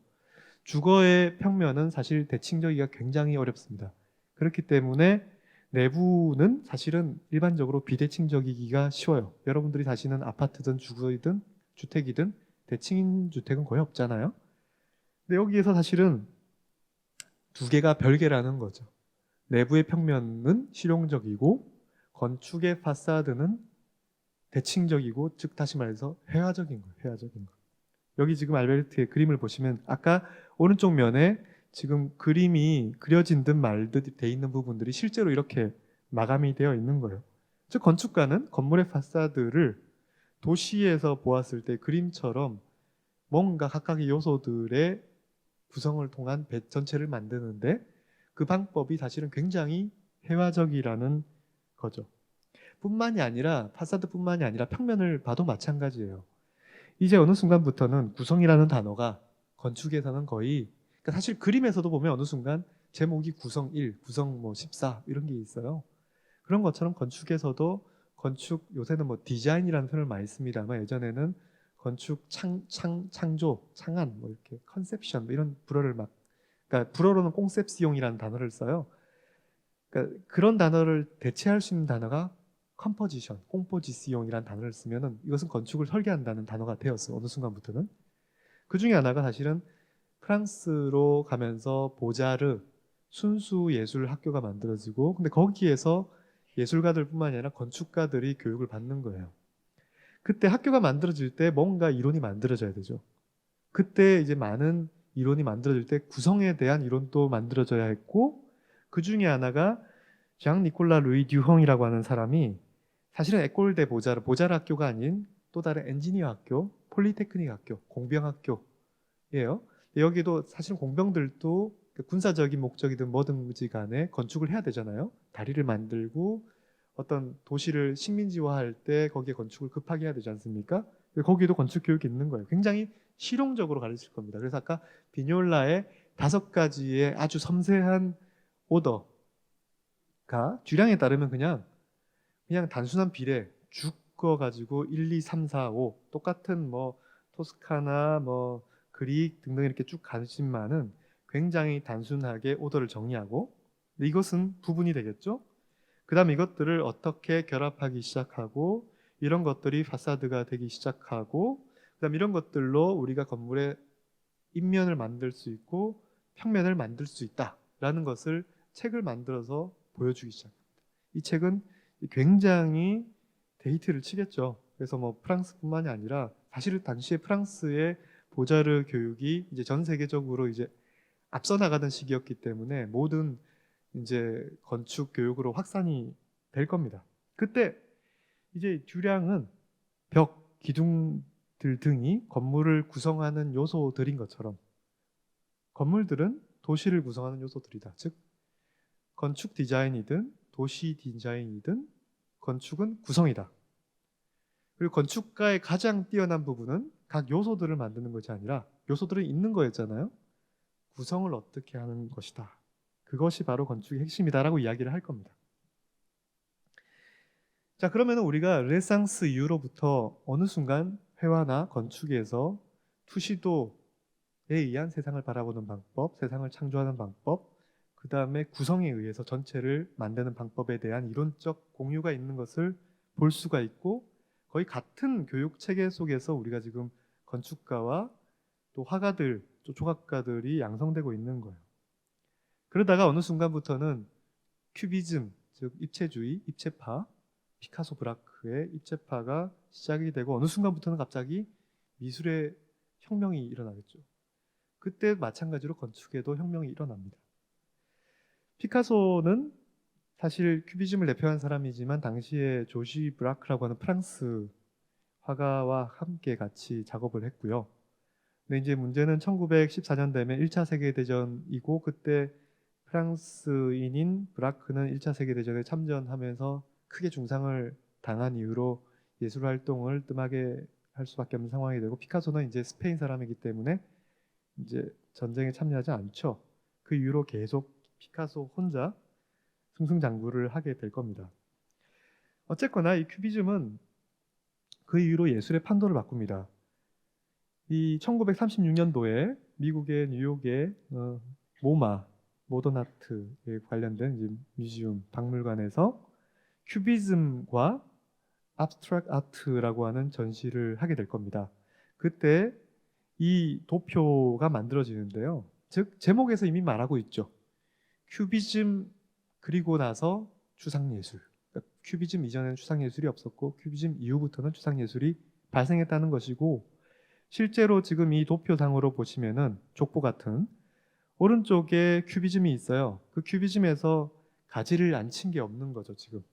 주거의 평면은 사실 대칭적이기가 굉장히 어렵습니다. 그렇기 때문에 내부는 사실은 일반적으로 비대칭적이기가 쉬워요. 여러분들이 사시는 아파트든 주거이든 주택이든 대칭인 주택은 거의 없잖아요. 근데 여기에서 사실은 두 개가 별개라는 거죠. 내부의 평면은 실용적이고 건축의 파사드는 대칭적이고 즉 다시 말해서 회화적인 거예요. 회화적인 거. 여기 지금 알베르트의 그림을 보시면 아까 오른쪽 면에 지금 그림이 그려진 듯 말 듯 돼 있는 부분들이 실제로 이렇게 마감이 되어 있는 거예요. 즉 건축가는 건물의 파사드를 도시에서 보았을 때 그림처럼 뭔가 각각의 요소들의 구성을 통한 배 전체를 만드는데 그 방법이 사실은 굉장히 회화적이라는 거죠. 뿐만이 아니라 파사드뿐만이 아니라 평면을 봐도 마찬가지예요. 이제 어느 순간부터는 구성이라는 단어가 건축에서는 거의 그러니까 사실 그림에서도 보면 어느 순간 제목이 구성 1, 구성 뭐 14 이런 게 있어요. 그런 것처럼 건축에서도 건축 요새는 뭐 디자인이라는 표현을 많이 씁니다만 예전에는 건축 창조, 창안 뭐 이렇게 컨셉션 뭐 이런 불어를 막 그러니까 불어로는 꽁셉시용이라는 단어를 써요. 그러니까 그런 단어를 대체할 수 있는 단어가 컴포지션, 꽁포지시용이라는 단어를 쓰면은 이것은 건축을 설계한다는 단어가 되었어요. 어느 순간부터는. 그 중에 하나가 사실은 프랑스로 가면서 보자르 순수 예술 학교가 만들어지고 근데 거기에서 예술가들뿐만 아니라 건축가들이 교육을 받는 거예요. 그때 학교가 만들어질 때 뭔가 이론이 만들어져야 되죠. 그때 이제 많은 이론이 만들어질 때 구성에 대한 이론도 만들어져야 했고 그 중에 하나가 장 니콜라 루이 듀헝이라고 하는 사람이 사실은 에콜 대 보자르, 보자르 학교가 아닌 또 다른 엔지니어 학교, 폴리테크닉 학교, 공병 학교예요. 여기도 사실은 공병들도 군사적인 목적이든 뭐든지 간에 건축을 해야 되잖아요. 다리를 만들고 어떤 도시를 식민지화할 때 거기에 건축을 급하게 해야 되지 않습니까? 거기에도 건축 교육이 있는 거예요. 굉장히 실용적으로 가르칠 겁니다. 그래서 아까 비뇰라의 5가지의 아주 섬세한 오더가 주량에 따르면 그냥 단순한 비례 쭉 그어 가지고 1, 2, 3, 4, 5 똑같은 뭐 토스카나 뭐 그릭 등등 이렇게 쭉 가지만은 굉장히 단순하게 오더를 정리하고, 근데 이것은 부분이 되겠죠. 그 다음 이것들을 어떻게 결합하기 시작하고, 이런 것들이 파사드가 되기 시작하고, 그 다음 이런 것들로 우리가 건물의 입면을 만들 수 있고 평면을 만들 수 있다라는 것을 책을 만들어서 보여주기 시작합니다. 이 책은 굉장히 데이트를 치겠죠. 그래서 뭐 프랑스뿐만이 아니라 사실 당시에 프랑스의 보자르 교육이 이제 전 세계적으로 이제 앞서 나가던 시기였기 때문에 모든 이제 건축 교육으로 확산이 될 겁니다. 그때 이제 듀량은 벽, 기둥들 등이 건물을 구성하는 요소들인 것처럼 건물들은 도시를 구성하는 요소들이다. 즉 건축 디자인이든 도시 디자인이든 건축은 구성이다. 그리고 건축가의 가장 뛰어난 부분은 각 요소들을 만드는 것이 아니라 요소들은 있는 거였잖아요. 구성을 어떻게 하는 것이다. 그것이 바로 건축의 핵심이다라고 이야기를 할 겁니다. 자, 그러면 우리가 르네상스 이후로부터 어느 순간 회화나 건축에서 투시도에 의한 세상을 바라보는 방법, 세상을 창조하는 방법, 그 다음에 구성에 의해서 전체를 만드는 방법에 대한 이론적 공유가 있는 것을 볼 수가 있고, 거의 같은 교육 체계 속에서 우리가 지금 건축가와 또 화가들, 또 조각가들이 양성되고 있는 거예요. 그러다가 어느 순간부터는 큐비즘, 즉 입체주의, 입체파, 피카소 브라크의 입체파가 시작이 되고 어느 순간부터는 갑자기 미술의 혁명이 일어나겠죠. 그때 마찬가지로 건축에도 혁명이 일어납니다. 피카소는 사실 큐비즘을 대표한 사람이지만 당시에 조시 브라크라고 하는 프랑스 화가와 함께 같이 작업을 했고요. 근데 이제 문제는 1914년 되면 1차 세계대전이고 그때 프랑스인인 브라크는 1차 세계대전에 참전하면서 크게 중상을 당한 이후로 예술 활동을 뜸하게 할 수밖에 없는 상황이 되고, 피카소는 이제 스페인 사람이기 때문에 이제 전쟁에 참여하지 않죠. 그 이후로 계속 피카소 혼자 승승장구를 하게 될 겁니다. 어쨌거나 이 큐비즘은 그 이후로 예술의 판도를 바꿉니다. 이 1936년도에 미국의 뉴욕의 모마 모던 아트에 관련된 이제 뮤지엄 박물관에서 큐비즘과 abstract 아트라고 하는 전시를 하게 될 겁니다. 그때 이 도표가 만들어지는데요. 즉 제목에서 이미 말하고 있죠. 큐비즘 그리고 나서 추상예술. 그러니까 큐비즘 이전에는 추상예술이 없었고 큐비즘 이후부터는 추상예술이 발생했다는 것이고, 실제로 지금 이 도표상으로 보시면은 족보 같은 오른쪽에 큐비즘이 있어요. 그 큐비즘에서 가지를 안 친 게 없는 거죠, 지금.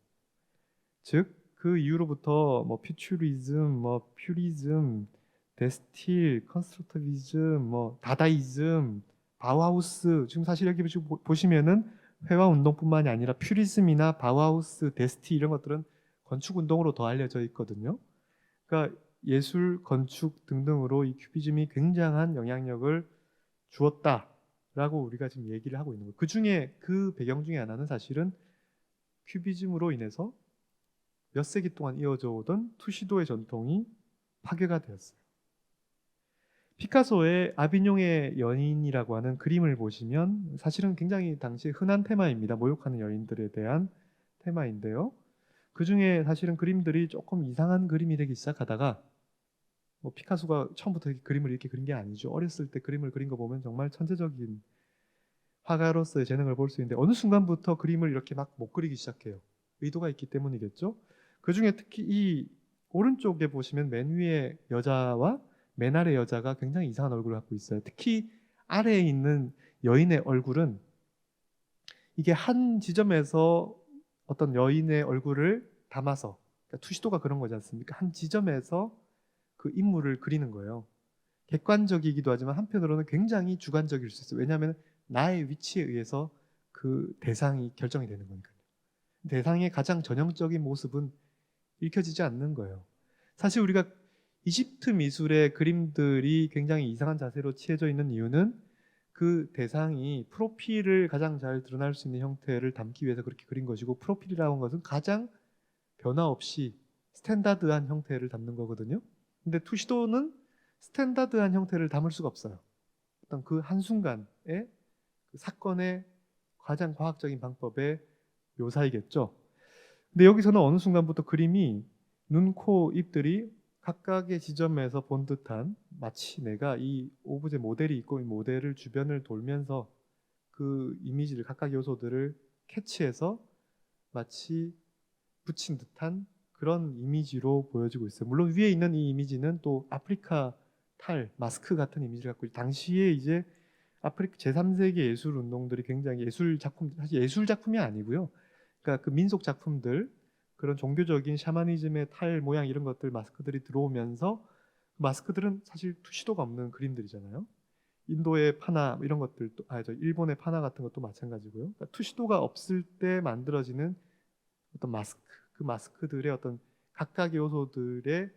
즉 그 이후로부터 뭐 퓨처리즘, 뭐 퓨리즘, 데스틸, 컨스트럭티비즘, 뭐 다다이즘, 바우하우스, 지금 사실 여기 보시면은 회화 운동뿐만이 아니라 퓨리즘이나 바우하우스, 데스틸 이런 것들은 건축 운동으로 더 알려져 있거든요. 그러니까 예술, 건축 등등으로 이 큐비즘이 굉장한 영향력을 주었다라고 우리가 지금 얘기를 하고 있는 거예요. 그 중에 그 배경 중에 하나는 사실은 큐비즘으로 인해서 몇 세기 동안 이어져 오던 투시도의 전통이 파괴가 되었어요. 피카소의 아비뇽의 여인이라고 하는 그림을 보시면 사실은 굉장히 당시 흔한 테마입니다. 모욕하는 여인들에 대한 테마인데요. 그 중에 사실은 그림들이 조금 이상한 그림이 되기 시작하다가, 뭐 피카소가 처음부터 그림을 이렇게 그린 게 아니죠. 어렸을 때 그림을 그린 거 보면 정말 천재적인 화가로서의 재능을 볼 수 있는데 어느 순간부터 그림을 이렇게 막 못 그리기 시작해요. 의도가 있기 때문이겠죠. 그 중에 특히 이 오른쪽에 보시면 맨 위에 여자와 맨 아래 여자가 굉장히 이상한 얼굴을 갖고 있어요. 특히 아래에 있는 여인의 얼굴은 이게 한 지점에서 어떤 여인의 얼굴을 담아서, 그러니까 투시도가 그런 거지 않습니까? 한 지점에서 그 인물을 그리는 거예요. 객관적이기도 하지만 한편으로는 굉장히 주관적일 수 있어요. 왜냐하면 나의 위치에 의해서 그 대상이 결정이 되는 거니까요. 대상의 가장 전형적인 모습은 읽혀지지 않는 거예요. 사실 우리가 이집트 미술의 그림들이 굉장히 이상한 자세로 취해져 있는 이유는 그 대상이 프로필을 가장 잘 드러날 수 있는 형태를 담기 위해서 그렇게 그린 것이고, 프로필이라는 것은 가장 변화 없이 스탠다드한 형태를 담는 거거든요. 근데 투시도는 스탠다드한 형태를 담을 수가 없어요. 어떤 그 한순간에 그 사건의 가장 과학적인 방법의 묘사이겠죠. 근데 여기서는 어느 순간부터 그림이 눈, 코, 입들이 각각의 지점에서 본 듯한, 마치 내가 이 오브제 모델이 있고 이 모델을 주변을 돌면서 그 이미지를, 각각 요소들을 캐치해서 마치 붙인 듯한 그런 이미지로 보여지고 있어요. 물론 위에 있는 이 이미지는 또 아프리카 탈, 마스크 같은 이미지를 갖고 당시에 이제 아프리카 제3세기 예술 운동들이 굉장히 예술 작품, 사실 예술 작품이 아니고요. 그러니까 그 민속 작품들, 그런 종교적인 샤머니즘의 탈 모양 이런 것들, 마스크들이 들어오면서 마스크들은 사실 투시도가 없는 그림들이잖아요. 인도의 파나 이런 것들도, 일본의 파나 같은 것도 마찬가지고요. 그러니까 투시도가 없을 때 만들어지는 어떤 마스크, 그 마스크들의 어떤 각각의 요소들의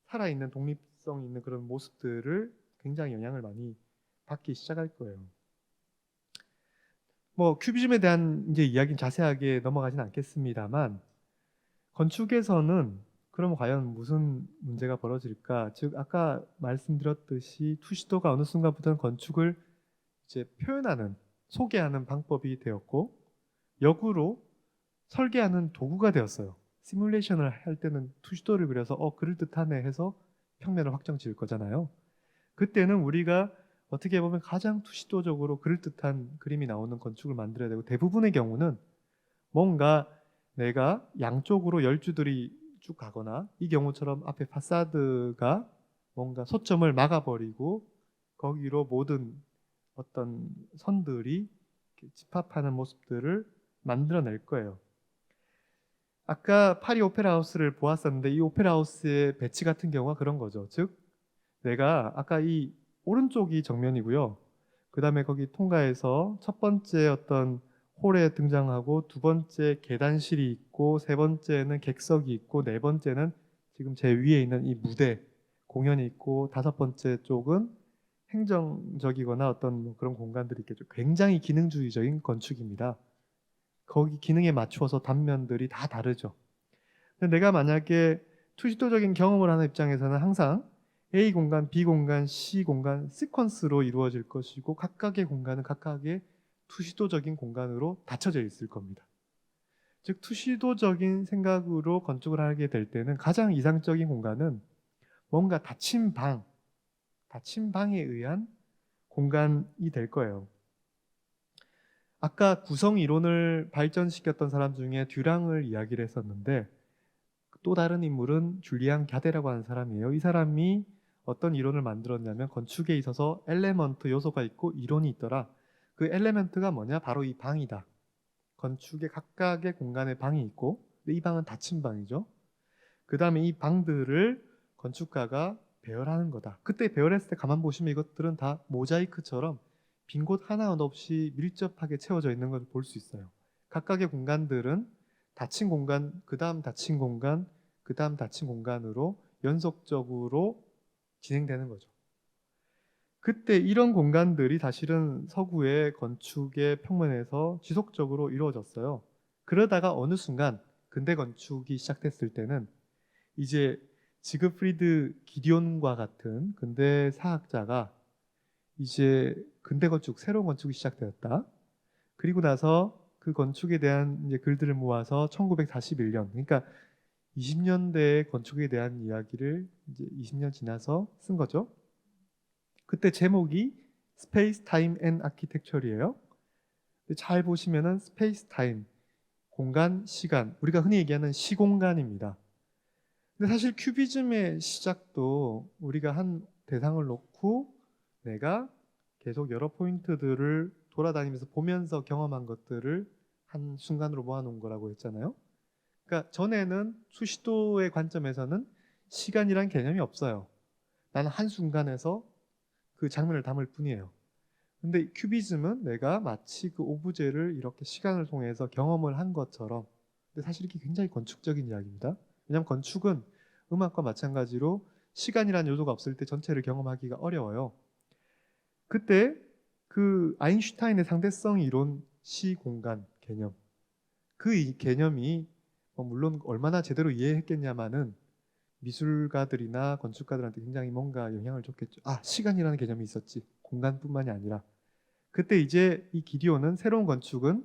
살아있는 독립성 있는 그런 모습들을 굉장히 영향을 많이 받기 시작할 거예요. 뭐 큐비즘에 대한 이제 이야기는 자세하게 넘어가진 않겠습니다만, 건축에서는 그럼 과연 무슨 문제가 벌어질까? 즉 아까 말씀드렸듯이 투시도가 어느 순간부터는 건축을 이제 표현하는, 소개하는 방법이 되었고, 역으로 설계하는 도구가 되었어요. 시뮬레이션을 할 때는 투시도를 그려서 그럴듯하네 해서 평면을 확정 지을 거잖아요. 그때는 우리가 어떻게 보면 가장 투시도적으로 그럴듯한 그림이 나오는 건축을 만들어야 되고, 대부분의 경우는 뭔가 내가 양쪽으로 열주들이 쭉 가거나, 이 경우처럼 앞에 파사드가 뭔가 소점을 막아버리고 거기로 모든 어떤 선들이 이렇게 집합하는 모습들을 만들어낼 거예요. 아까 파리 오페라 하우스를 보았었는데, 이 오페라 하우스의 배치 같은 경우가 그런 거죠. 즉 내가 아까 이 오른쪽이 정면이고요. 그 다음에 거기 통과해서 첫 번째 어떤 홀에 등장하고, 두 번째 계단실이 있고, 세 번째는 객석이 있고, 네 번째는 지금 제 위에 있는 이 무대 공연이 있고, 다섯 번째 쪽은 행정적이거나 어떤 뭐 그런 공간들이 있겠죠. 굉장히 기능주의적인 건축입니다. 거기 기능에 맞추어서 단면들이 다 다르죠. 근데 내가 만약에 투시도적인 경험을 하는 입장에서는 항상 A 공간, B 공간, C 공간 시퀀스로 이루어질 것이고, 각각의 공간은 각각의 투시도적인 공간으로 닫혀져 있을 겁니다. 즉 투시도적인 생각으로 건축을 하게 될 때는 가장 이상적인 공간은 뭔가 닫힌 방에 의한 공간이 될 거예요. 아까 구성 이론을 발전시켰던 사람 중에 듀랑을 이야기를 했었는데, 또 다른 인물은 줄리앙 갸데라고 하는 사람이에요. 이 사람이 어떤 이론을 만들었냐면, 건축에 있어서 엘레먼트 요소가 있고 이론이 있더라. 그 엘레먼트가 뭐냐? 바로 이 방이다. 건축의 각각의 공간에 방이 있고, 근데 이 방은 닫힌 방이죠. 그 다음에 이 방들을 건축가가 배열하는 거다. 그때 배열했을 때 가만 보시면 이것들은 다 모자이크처럼 빈 곳 하나 없이 밀접하게 채워져 있는 걸 볼 수 있어요. 각각의 공간들은 닫힌 공간, 그 다음 닫힌 공간, 그 다음 닫힌 공간으로 연속적으로 진행되는 거죠. 그때 이런 공간들이 사실은 서구의 건축의 평면에서 지속적으로 이루어졌어요. 그러다가 어느 순간 근대 건축이 시작됐을 때는 이제 지그프리드 기디온과 같은 근대 사학자가 이제 근대 건축, 새로운 건축이 시작되었다. 그리고 나서 그 건축에 대한 이제 글들을 모아서 1941년, 그러니까 20년대의 건축에 대한 이야기를 이제 20년 지나서 쓴 거죠. 그때 제목이 스페이스 타임 앤 아키텍처리예요. 잘 보시면은 스페이스 타임, 공간, 시간, 우리가 흔히 얘기하는 시공간입니다. 근데 사실 큐비즘의 시작도 우리가 한 대상을 놓고 내가 계속 여러 포인트들을 돌아다니면서 보면서 경험한 것들을 한 순간으로 모아놓은 거라고 했잖아요. 그러니까 전에는 수시도의 관점에서는 시간이란 개념이 없어요. 나는 한순간에서 그 장면을 담을 뿐이에요. 근데 큐비즘은 내가 마치 그 오브제를 이렇게 시간을 통해서 경험을 한 것처럼, 근데 사실 이게 굉장히 건축적인 이야기입니다. 왜냐하면 건축은 음악과 마찬가지로 시간이라는 요소가 없을 때 전체를 경험하기가 어려워요. 그때 그 아인슈타인의 상대성 이론 시공간 개념, 그 이 개념이 물론 얼마나 제대로 이해했겠냐마는 미술가들이나 건축가들한테 굉장히 뭔가 영향을 줬겠죠. 아, 시간이라는 개념이 있었지. 공간뿐만이 아니라. 그때 이제 이 기디온은 새로운 건축은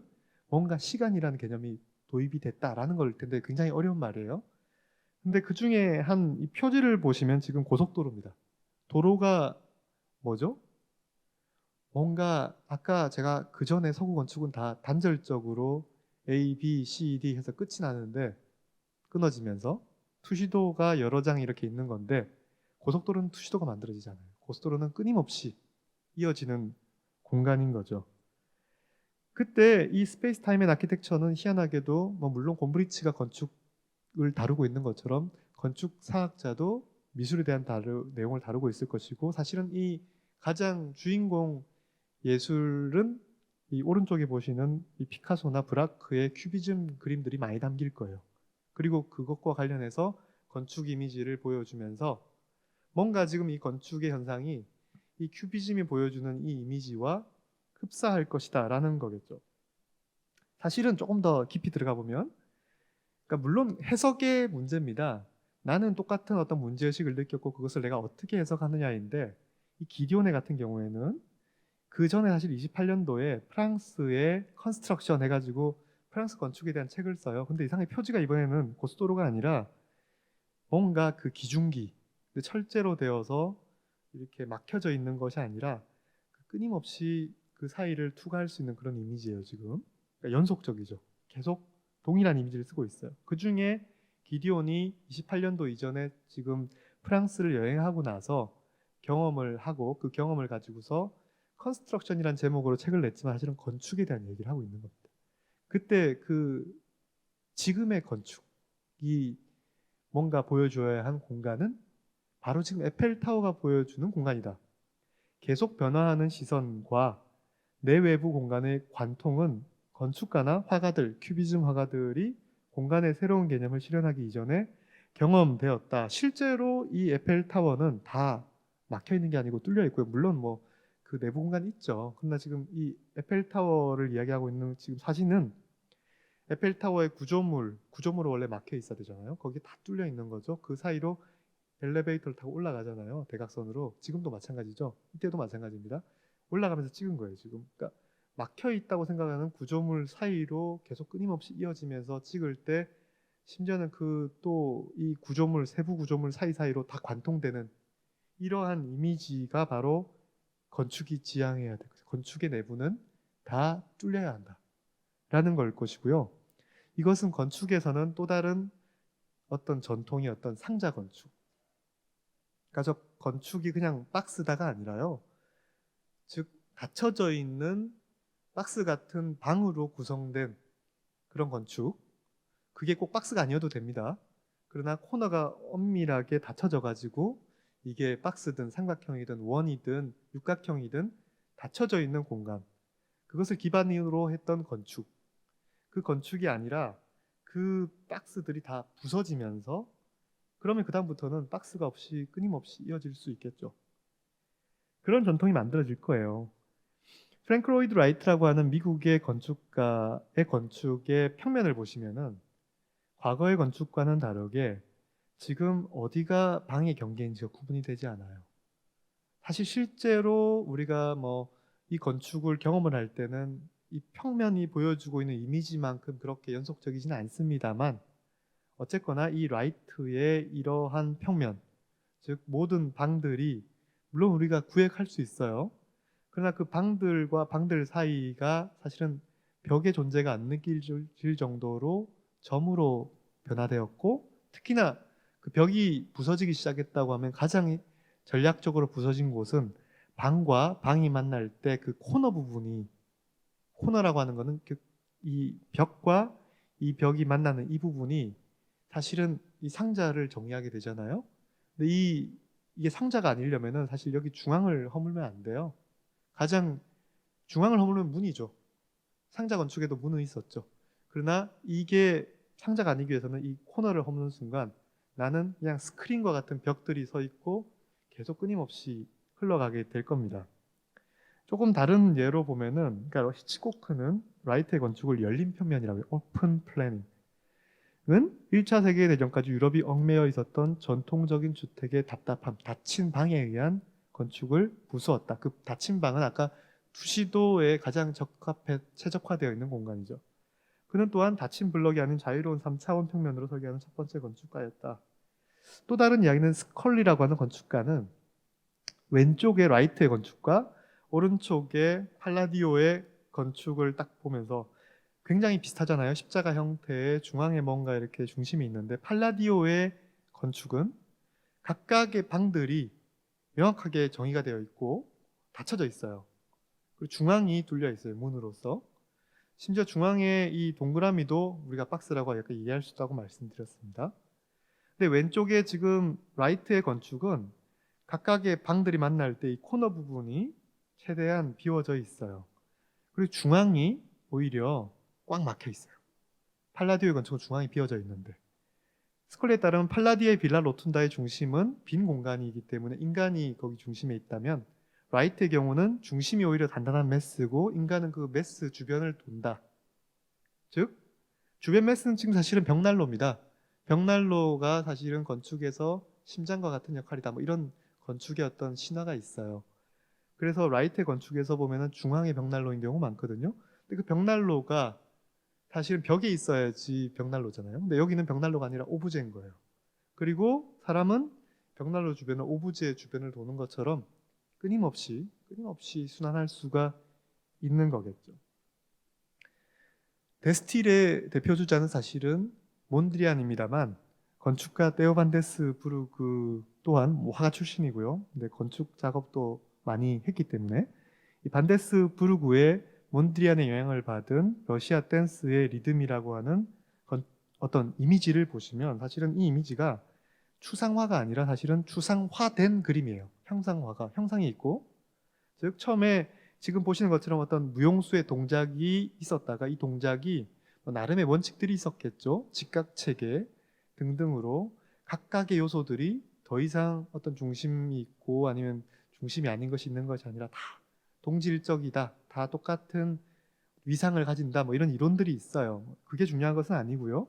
뭔가 시간이라는 개념이 도입이 됐다라는 걸 텐데 굉장히 어려운 말이에요. 근데 그 중에 한 이 표지를 보시면 지금 고속도로입니다. 도로가 뭐죠? 뭔가 아까 제가 그 전에 서구 건축은 다 단절적으로 A, B, C, D 해서 끝이 나는데 끊어지면서 투시도가 여러 장 이렇게 있는 건데 고속도로는 투시도가 만들어지잖아요. 고속도로는 끊임없이 이어지는 공간인 거죠. 그때 이 스페이스 타임의 아키텍처는 희한하게도 뭐 물론 곰브리치가 건축을 다루고 있는 것처럼 건축 사학자도 미술에 대한 내용을 다루고 있을 것이고 사실은 이 가장 주인공 예술은 이 오른쪽에 보시는 이 피카소나 브라크의 큐비즘 그림들이 많이 담길 거예요. 그리고 그것과 관련해서 건축 이미지를 보여주면서 뭔가 지금 이 건축의 현상이 이 큐비즘이 보여주는 이 이미지와 흡사할 것이다 라는 거겠죠. 사실은 조금 더 깊이 들어가 보면 그러니까 물론 해석의 문제입니다. 나는 똑같은 어떤 문제의식을 느꼈고 그것을 내가 어떻게 해석하느냐인데 이 기디오네 같은 경우에는 그 전에 사실 28년도에 프랑스의 컨스트럭션 해가지고 프랑스 건축에 대한 책을 써요. 근데 이상하게 표지가 이번에는 고속도로가 아니라 뭔가 그 기중기, 철제로 되어서 이렇게 막혀져 있는 것이 아니라 끊임없이 그 사이를 투과할 수 있는 그런 이미지예요, 지금. 그러니까 연속적이죠. 계속 동일한 이미지를 쓰고 있어요. 그 중에 기디온이 28년도 이전에 지금 프랑스를 여행하고 나서 경험을 하고 그 경험을 가지고서 컨스트럭션이라는 제목으로 책을 냈지만 사실은 건축에 대한 얘기를 하고 있는 겁니다. 그때 그 지금의 건축이 뭔가 보여줘야 한 공간은 바로 지금 에펠타워가 보여주는 공간이다. 계속 변화하는 시선과 내외부 공간의 관통은 건축가나 화가들, 큐비즘 화가들이 공간의 새로운 개념을 실현하기 이전에 경험되었다. 실제로 이 에펠타워는 다 막혀 있는 게 아니고 뚫려 있고요. 물론 뭐 그 내부 공간 있죠. 그러나 지금 이 에펠타워를 이야기하고 있는 지금 사진은 에펠타워의 구조물은 원래 막혀 있어야 되잖아요. 거기 다 뚫려 있는 거죠. 그 사이로 엘리베이터를 타고 올라가잖아요. 대각선으로. 지금도 마찬가지죠. 이때도 마찬가지입니다. 올라가면서 찍은 거예요, 지금. 그러니까 막혀 있다고 생각하는 구조물 사이로 계속 끊임없이 이어지면서 찍을 때 심지어는 그 또 이 구조물, 세부 구조물 사이사이로 다 관통되는 이러한 이미지가 바로 건축이 지향해야 돼. 건축의 내부는 다 뚫려야 한다라는 걸 것이고요. 이것은 건축에서는 또 다른 어떤 전통이 어떤 상자 건축. 그러니까 저 건축이 그냥 박스다가 아니라요. 즉 닫혀져 있는 박스 같은 방으로 구성된 그런 건축. 그게 꼭 박스가 아니어도 됩니다. 그러나 코너가 엄밀하게 닫혀져 가지고 이게 박스든 삼각형이든 원이든 육각형이든 닫혀져 있는 공간. 그것을 기반으로 했던 건축. 그 건축이 아니라 그 박스들이 다 부서지면서 그러면 그다음부터는 박스가 없이 끊임없이 이어질 수 있겠죠. 그런 전통이 만들어질 거예요. 프랭크 로이드 라이트라고 하는 미국의 건축가의 건축의 평면을 보시면은 과거의 건축과는 다르게 지금 어디가 방의 경계인지가 구분이 되지 않아요. 사실 실제로 우리가 뭐 이 건축을 경험을 할 때는 이 평면이 보여주고 있는 이미지만큼 그렇게 연속적이지는 않습니다만 어쨌거나 이 라이트의 이러한 평면, 즉 모든 방들이 물론 우리가 구획할 수 있어요. 그러나 그 방들과 방들 사이가 사실은 벽의 존재가 안 느껴질 정도로 점으로 변화되었고 특히나 그 벽이 부서지기 시작했다고 하면 가장 전략적으로 부서진 곳은 방과 방이 만날 때 그 코너 부분이 코너라고 하는 거는 이 벽과 이 벽이 만나는 이 부분이 사실은 이 상자를 정의하게 되잖아요. 근데 이게 상자가 아니려면은 사실 여기 중앙을 허물면 안 돼요. 가장 중앙을 허물면 문이죠. 상자 건축에도 문은 있었죠. 그러나 이게 상자가 아니기 위해서는 이 코너를 허무는 순간 나는 그냥 스크린과 같은 벽들이 서 있고 계속 끊임없이 흘러가게 될 겁니다. 조금 다른 예로 보면은 그러니까 히치코크는 라이트의 건축을 열린 평면이라고 해요. 오픈 플래닝. 은 1차 세계대전까지 유럽이 얽매여 있었던 전통적인 주택의 답답함, 닫힌 방에 의한 건축을 부수었다. 그 닫힌 방은 아까 투시도에 가장 최적화되어 있는 공간이죠. 그는 또한 닫힌 블럭이 아닌 자유로운 3차원 평면으로 설계하는 첫 번째 건축가였다. 또 다른 이야기는 스컬리라고 하는 건축가는 왼쪽에 라이트의 건축과 오른쪽에 팔라디오의 건축을 딱 보면서 굉장히 비슷하잖아요. 십자가 형태의 중앙에 뭔가 이렇게 중심이 있는데 팔라디오의 건축은 각각의 방들이 명확하게 정의가 되어 있고 닫혀져 있어요. 그리고 중앙이 뚫려 있어요. 문으로서. 심지어 중앙에 이 동그라미도 우리가 박스라고 약간 이해할 수 있다고 말씀드렸습니다. 근데 왼쪽에 지금 라이트의 건축은 각각의 방들이 만날 때 이 코너 부분이 최대한 비워져 있어요. 그리고 중앙이 오히려 꽉 막혀 있어요. 팔라디오의 건축은 중앙이 비어져 있는데 스콜리에 따르면 팔라디오의 빌라 로툰다의 중심은 빈 공간이기 때문에 인간이 거기 중심에 있다면 라이트의 경우는 중심이 오히려 단단한 메스고 인간은 그 메스 주변을 돈다. 즉 주변 메스는 지금 사실은 벽난로입니다. 벽난로가 사실은 건축에서 심장과 같은 역할이다. 뭐 이런 건축의 어떤 신화가 있어요. 그래서 라이트의 건축에서 보면은 중앙에 벽난로인 경우 많거든요. 근데 그 벽난로가 사실은 벽에 있어야지 벽난로잖아요. 근데 여기는 벽난로가 아니라 오브제인 거예요. 그리고 사람은 벽난로 주변을 오브제 주변을 도는 것처럼 끊임없이 순환할 수가 있는 거겠죠. 데스틸의 대표 주자는 사실은 몬드리안입니다만 건축가 테오 반 데스 부르그 또한 화가 출신이고요. 근데 건축 작업도 많이 했기 때문에 이 반데스 부르그의 몬드리안의 영향을 받은 러시아 댄스의 리듬이라고 하는 어떤 이미지를 보시면 사실은 이 이미지가 추상화가 아니라 사실은 추상화된 그림이에요. 형상이 있고 즉 처음에 지금 보시는 것처럼 어떤 무용수의 동작이 있었다가 이 동작이 나름의 원칙들이 있었겠죠. 직각체계 등등으로 각각의 요소들이 더 이상 어떤 중심이 있고 아니면 중심이 아닌 것이 있는 것이 아니라 다 동질적이다. 다 똑같은 위상을 가진다. 뭐 이런 이론들이 있어요. 그게 중요한 것은 아니고요.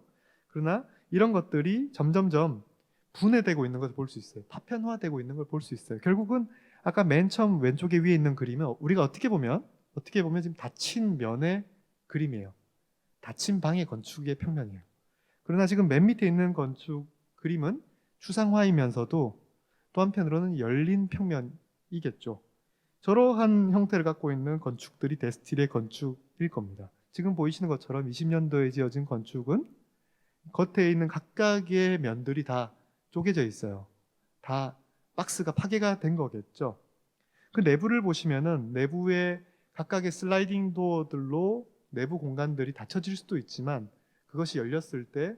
그러나 이런 것들이 점점점 분해되고 있는 것을 볼 수 있어요. 파편화되고 있는 걸 볼 수 있어요. 결국은 아까 맨 처음 왼쪽에 위에 있는 그림은 우리가 어떻게 보면 지금 닫힌 면의 그림이에요. 닫힌 방의 건축의 평면이에요. 그러나 지금 맨 밑에 있는 건축 그림은 추상화이면서도 또 한편으로는 열린 평면이겠죠. 저러한 형태를 갖고 있는 건축들이 데스틸의 건축일 겁니다. 지금 보이시는 것처럼 20년도에 지어진 건축은 겉에 있는 각각의 면들이 다 쪼개져 있어요. 다 박스가 파괴가 된 거겠죠. 그 내부를 보시면은 내부에 각각의 슬라이딩 도어들로 내부 공간들이 닫혀질 수도 있지만 그것이 열렸을 때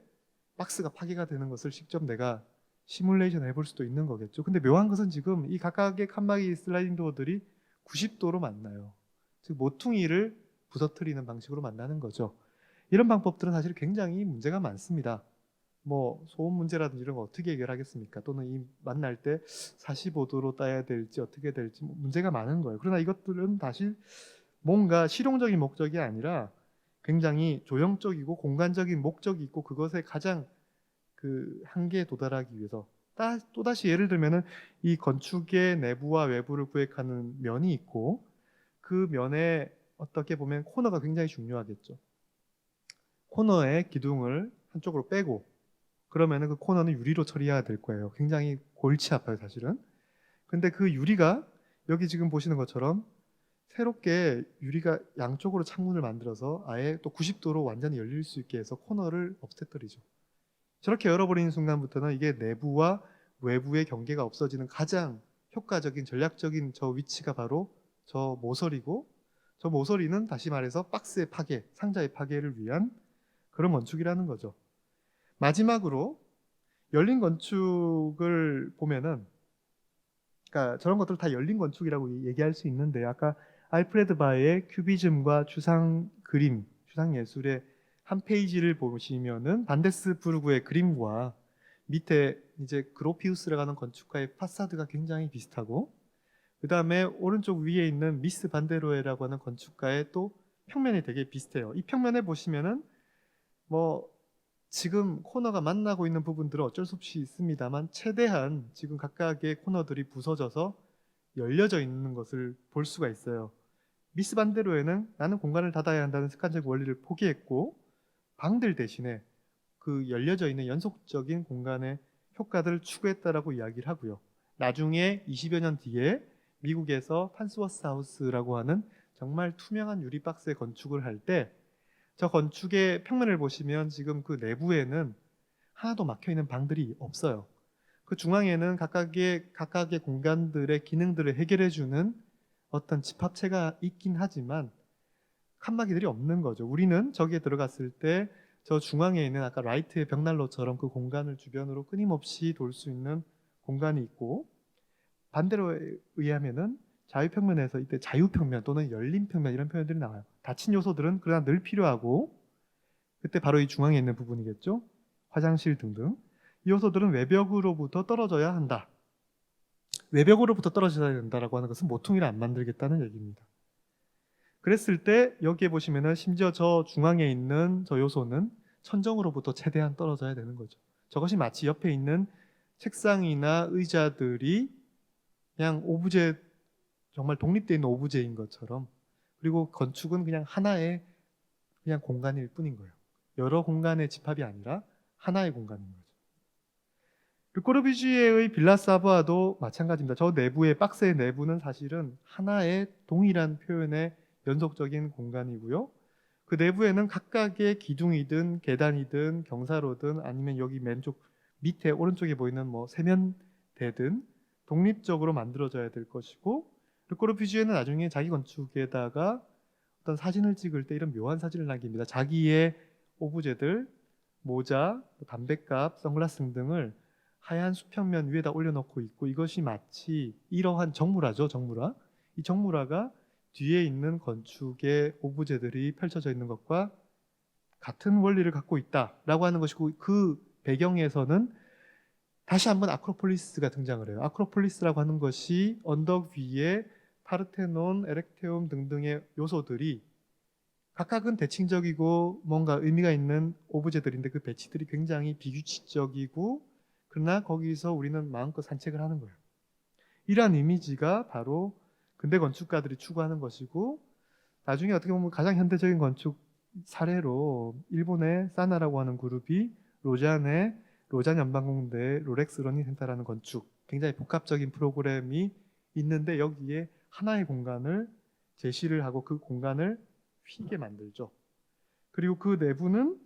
박스가 파괴가 되는 것을 직접 내가 시뮬레이션 해볼 수도 있는 거겠죠. 근데 묘한 것은 지금 이 각각의 칸막이 슬라이딩 도어들이 90도로 만나요. 즉 모퉁이를 부서뜨리는 방식으로 만나는 거죠. 이런 방법들은 사실 굉장히 문제가 많습니다. 뭐 소음 문제라든지 이런 거 어떻게 해결하겠습니까? 또는 이 만날 때 45도로 따야 될지 어떻게 될지 문제가 많은 거예요. 그러나 이것들은 사실 뭔가 실용적인 목적이 아니라 굉장히 조형적이고 공간적인 목적이 있고 그것에 가장 그 한계에 도달하기 위해서 또다시 예를 들면은 이 건축의 내부와 외부를 구획하는 면이 있고 그 면에 어떻게 보면 코너가 굉장히 중요하겠죠. 코너의 기둥을 한쪽으로 빼고 그러면은 그 코너는 유리로 처리해야 될 거예요. 굉장히 골치 아파요, 사실은. 근데 그 유리가 여기 지금 보시는 것처럼 새롭게 유리가 양쪽으로 창문을 만들어서 아예 또 90도로 완전히 열릴 수 있게 해서 코너를 없애버리죠. 저렇게 열어버리는 순간부터는 이게 내부와 외부의 경계가 없어지는 가장 효과적인 전략적인 저 위치가 바로 저 모서리고 저 모서리는 다시 말해서 박스의 파괴, 상자의 파괴를 위한 그런 건축이라는 거죠. 마지막으로 열린 건축을 보면은 그러니까 저런 것들 다 열린 건축이라고 얘기할 수 있는데 아까 알프레드 바의 큐비즘과 추상 그림, 추상 예술의 한 페이지를 보시면은 반데스부르크의 그림과 밑에 이제 그로피우스라고 하는 건축가의 파사드가 굉장히 비슷하고 그 다음에 오른쪽 위에 있는 미스 반데로에라고 하는 건축가의 또 평면이 되게 비슷해요. 이 평면에 보시면은 뭐 지금 코너가 만나고 있는 부분들은 어쩔 수 없이 있습니다만 최대한 지금 각각의 코너들이 부서져서 열려져 있는 것을 볼 수가 있어요. 미스 반데로에는 나는 공간을 닫아야 한다는 습관적 원리를 포기했고 방들 대신에 그 열려져 있는 연속적인 공간의 효과들을 추구했다라고 이야기를 하고요. 나중에 20여 년 뒤에 미국에서 판스워스 하우스라고 하는 정말 투명한 유리 박스의 건축을 할 때 저 건축의 평면을 보시면 지금 그 내부에는 하나도 막혀 있는 방들이 없어요. 그 중앙에는 각각의 공간들의 기능들을 해결해 주는 어떤 집합체가 있긴 하지만 칸막이들이 없는 거죠. 우리는 저기에 들어갔을 때 저 중앙에 있는 아까 라이트의 벽난로처럼 그 공간을 주변으로 끊임없이 돌 수 있는 공간이 있고, 반대로 의하면은 자유평면에서 이때 자유평면 또는 열린평면 이런 표현들이 나와요. 닫힌 요소들은 그러나 늘 필요하고, 그때 바로 이 중앙에 있는 부분이겠죠. 화장실 등등. 이 요소들은 외벽으로부터 떨어져야 한다. 외벽으로부터 떨어져야 된다라고 하는 것은 모퉁이를 안 만들겠다는 얘기입니다. 그랬을 때 여기에 보시면은 심지어 저 중앙에 있는 저 요소는 천정으로부터 최대한 떨어져야 되는 거죠. 저것이 마치 옆에 있는 책상이나 의자들이 그냥 오브제, 정말 독립되어 있는 오브제인 것처럼, 그리고 건축은 그냥 하나의 그냥 공간일 뿐인 거예요. 여러 공간의 집합이 아니라 하나의 공간인 거죠. 르꼬르비지에의 빌라 사브아도 마찬가지입니다. 저 내부의 박스의 내부는 사실은 하나의 동일한 표현의 연속적인 공간이고요. 그 내부에는 각각의 기둥이든 계단이든 경사로든 아니면 여기 왼쪽 밑에 오른쪽에 보이는 뭐 세면대든 독립적으로 만들어져야 될 것이고, 르꼬르비지에는 나중에 자기 건축에다가 어떤 사진을 찍을 때 이런 묘한 사진을 남깁니다. 자기의 오브제들, 모자, 담뱃갑, 선글라스 등을 하얀 수평면 위에다 올려놓고 있고, 이것이 마치 이러한 정물화죠. 정물화. 이 정물화가 뒤에 있는 건축의 오브제들이 펼쳐져 있는 것과 같은 원리를 갖고 있다라고 하는 것이고, 그 배경에서는 다시 한번 아크로폴리스가 등장을 해요. 아크로폴리스라고 하는 것이 언덕 위에 파르테논, 에렉테움 등등의 요소들이 각각은 대칭적이고 뭔가 의미가 있는 오브제들인데 그 배치들이 굉장히 비규칙적이고, 그러나 거기서 우리는 마음껏 산책을 하는 거예요. 이러한 이미지가 바로 근대 건축가들이 추구하는 것이고, 나중에 어떻게 보면 가장 현대적인 건축 사례로 일본의 사나라고 하는 그룹이 로잔의 로잔 연방공대 로렉스 러닝 센터라는 건축, 굉장히 복합적인 프로그램이 있는데 여기에 하나의 공간을 제시를 하고 그 공간을 휘게 만들죠. 그리고 그 내부는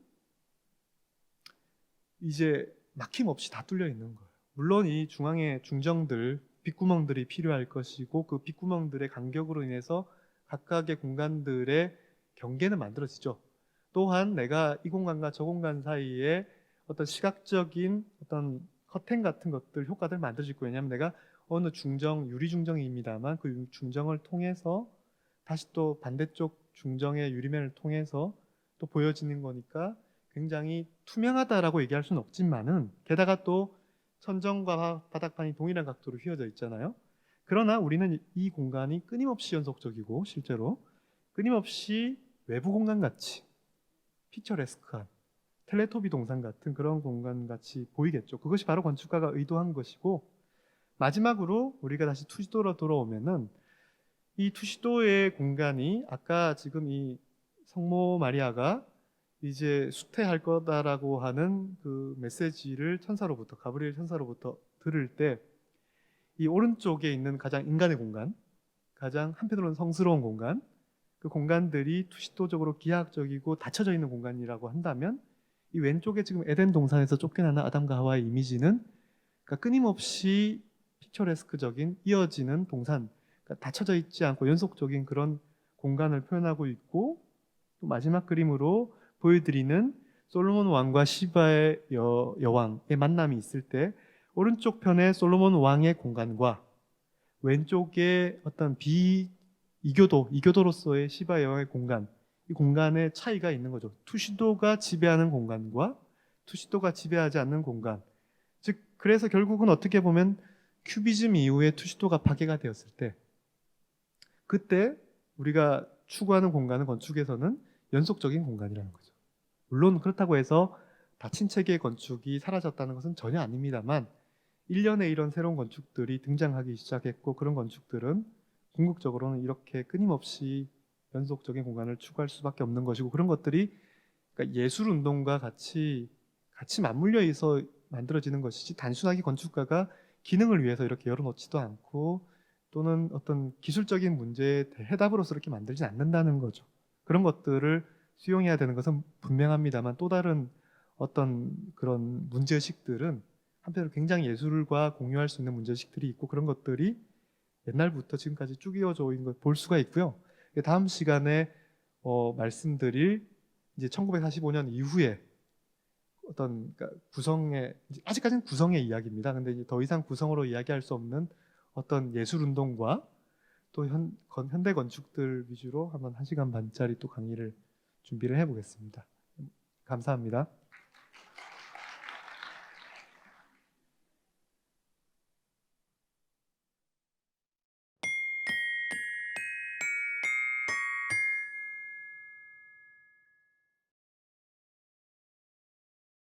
이제 막힘없이 다 뚫려 있는 거예요. 물론 이 중앙에 중정들, 빗구멍들이 필요할 것이고, 그 빗구멍들의 간격으로 인해서 각각의 공간들의 경계는 만들어지죠. 또한 내가 이 공간과 저 공간 사이에 어떤 시각적인 어떤 커튼 같은 것들, 효과들 만들어질 거예요. 왜냐하면 내가 어느 중정, 유리 중정입니다만 그 중정을 통해서 다시 또 반대쪽 중정의 유리면을 통해서 또 보여지는 거니까 굉장히 투명하다라고 얘기할 수는 없지만은, 게다가 또 천정과 바닥판이 동일한 각도로 휘어져 있잖아요. 그러나 우리는 이 공간이 끊임없이 연속적이고 실제로 끊임없이 외부 공간 같이 피처레스크한 텔레토비 동상 같은 그런 공간 같이 보이겠죠. 그것이 바로 건축가가 의도한 것이고, 마지막으로 우리가 다시 투시도로 돌아오면은 이 투시도의 공간이 아까 지금 이 성모 마리아가 이제 수태할 거다라고 하는 그 메시지를 천사로부터, 가브리엘 천사로부터 들을 때 이 오른쪽에 있는 가장 인간의 공간, 가장 한편으로는 성스러운 공간, 그 공간들이 투시도적으로 기하학적이고 닫혀져 있는 공간이라고 한다면, 이 왼쪽에 지금 에덴 동산에서 쫓겨나는 아담과 하와의 이미지는 그러니까 끊임없이 피처레스크적인 이어지는 동산, 그러니까 닫혀져 있지 않고 연속적인 그런 공간을 표현하고 있고, 또 마지막 그림으로 보여드리는 솔로몬 왕과 시바의 여왕의 만남이 있을 때 오른쪽 편에 솔로몬 왕의 공간과 왼쪽에 어떤 이교도로서의 시바 여왕의 공간, 이 공간의 차이가 있는 거죠. 투시도가 지배하는 공간과 투시도가 지배하지 않는 공간. 즉 그래서 결국은 어떻게 보면 큐비즘 이후에 투시도가 파괴가 되었을 때, 그때 우리가 추구하는 공간은 건축에서는 연속적인 공간이라는 거죠. 물론 그렇다고 해서 닫힌 체계의 건축이 사라졌다는 것은 전혀 아닙니다만, 1년에 이런 새로운 건축들이 등장하기 시작했고, 그런 건축들은 궁극적으로는 이렇게 끊임없이 연속적인 공간을 추구할 수밖에 없는 것이고 그런 것들이 그러니까 예술 운동과 같이 맞물려 있어 만들어지는 것이지 단순하게 건축가가 기능을 위해서 이렇게 열어놓지도 않고 또는 어떤 기술적인 문제에 해답으로서 이렇게 만들진 않는다는 거죠. 그런 것들을 수용해야 되는 것은 분명합니다만 또 다른 어떤 그런 문제의식들은 한편으로 굉장히 예술과 공유할 수 있는 문제의식들이 있고 그런 것들이 옛날부터 지금까지 쭉 이어져 있는 걸 볼 수가 있고요. 다음 시간에 말씀드릴 이제 1945년 이후에 어떤 그러니까 구성의 아직까지는 구성의 이야기입니다. 근데 이제 더 이상 구성으로 이야기할 수 없는 어떤 예술 운동과 또 현대 건축들 위주로 한번 1시간 반짜리 또 강의를 준비를 해보겠습니다. 감사합니다.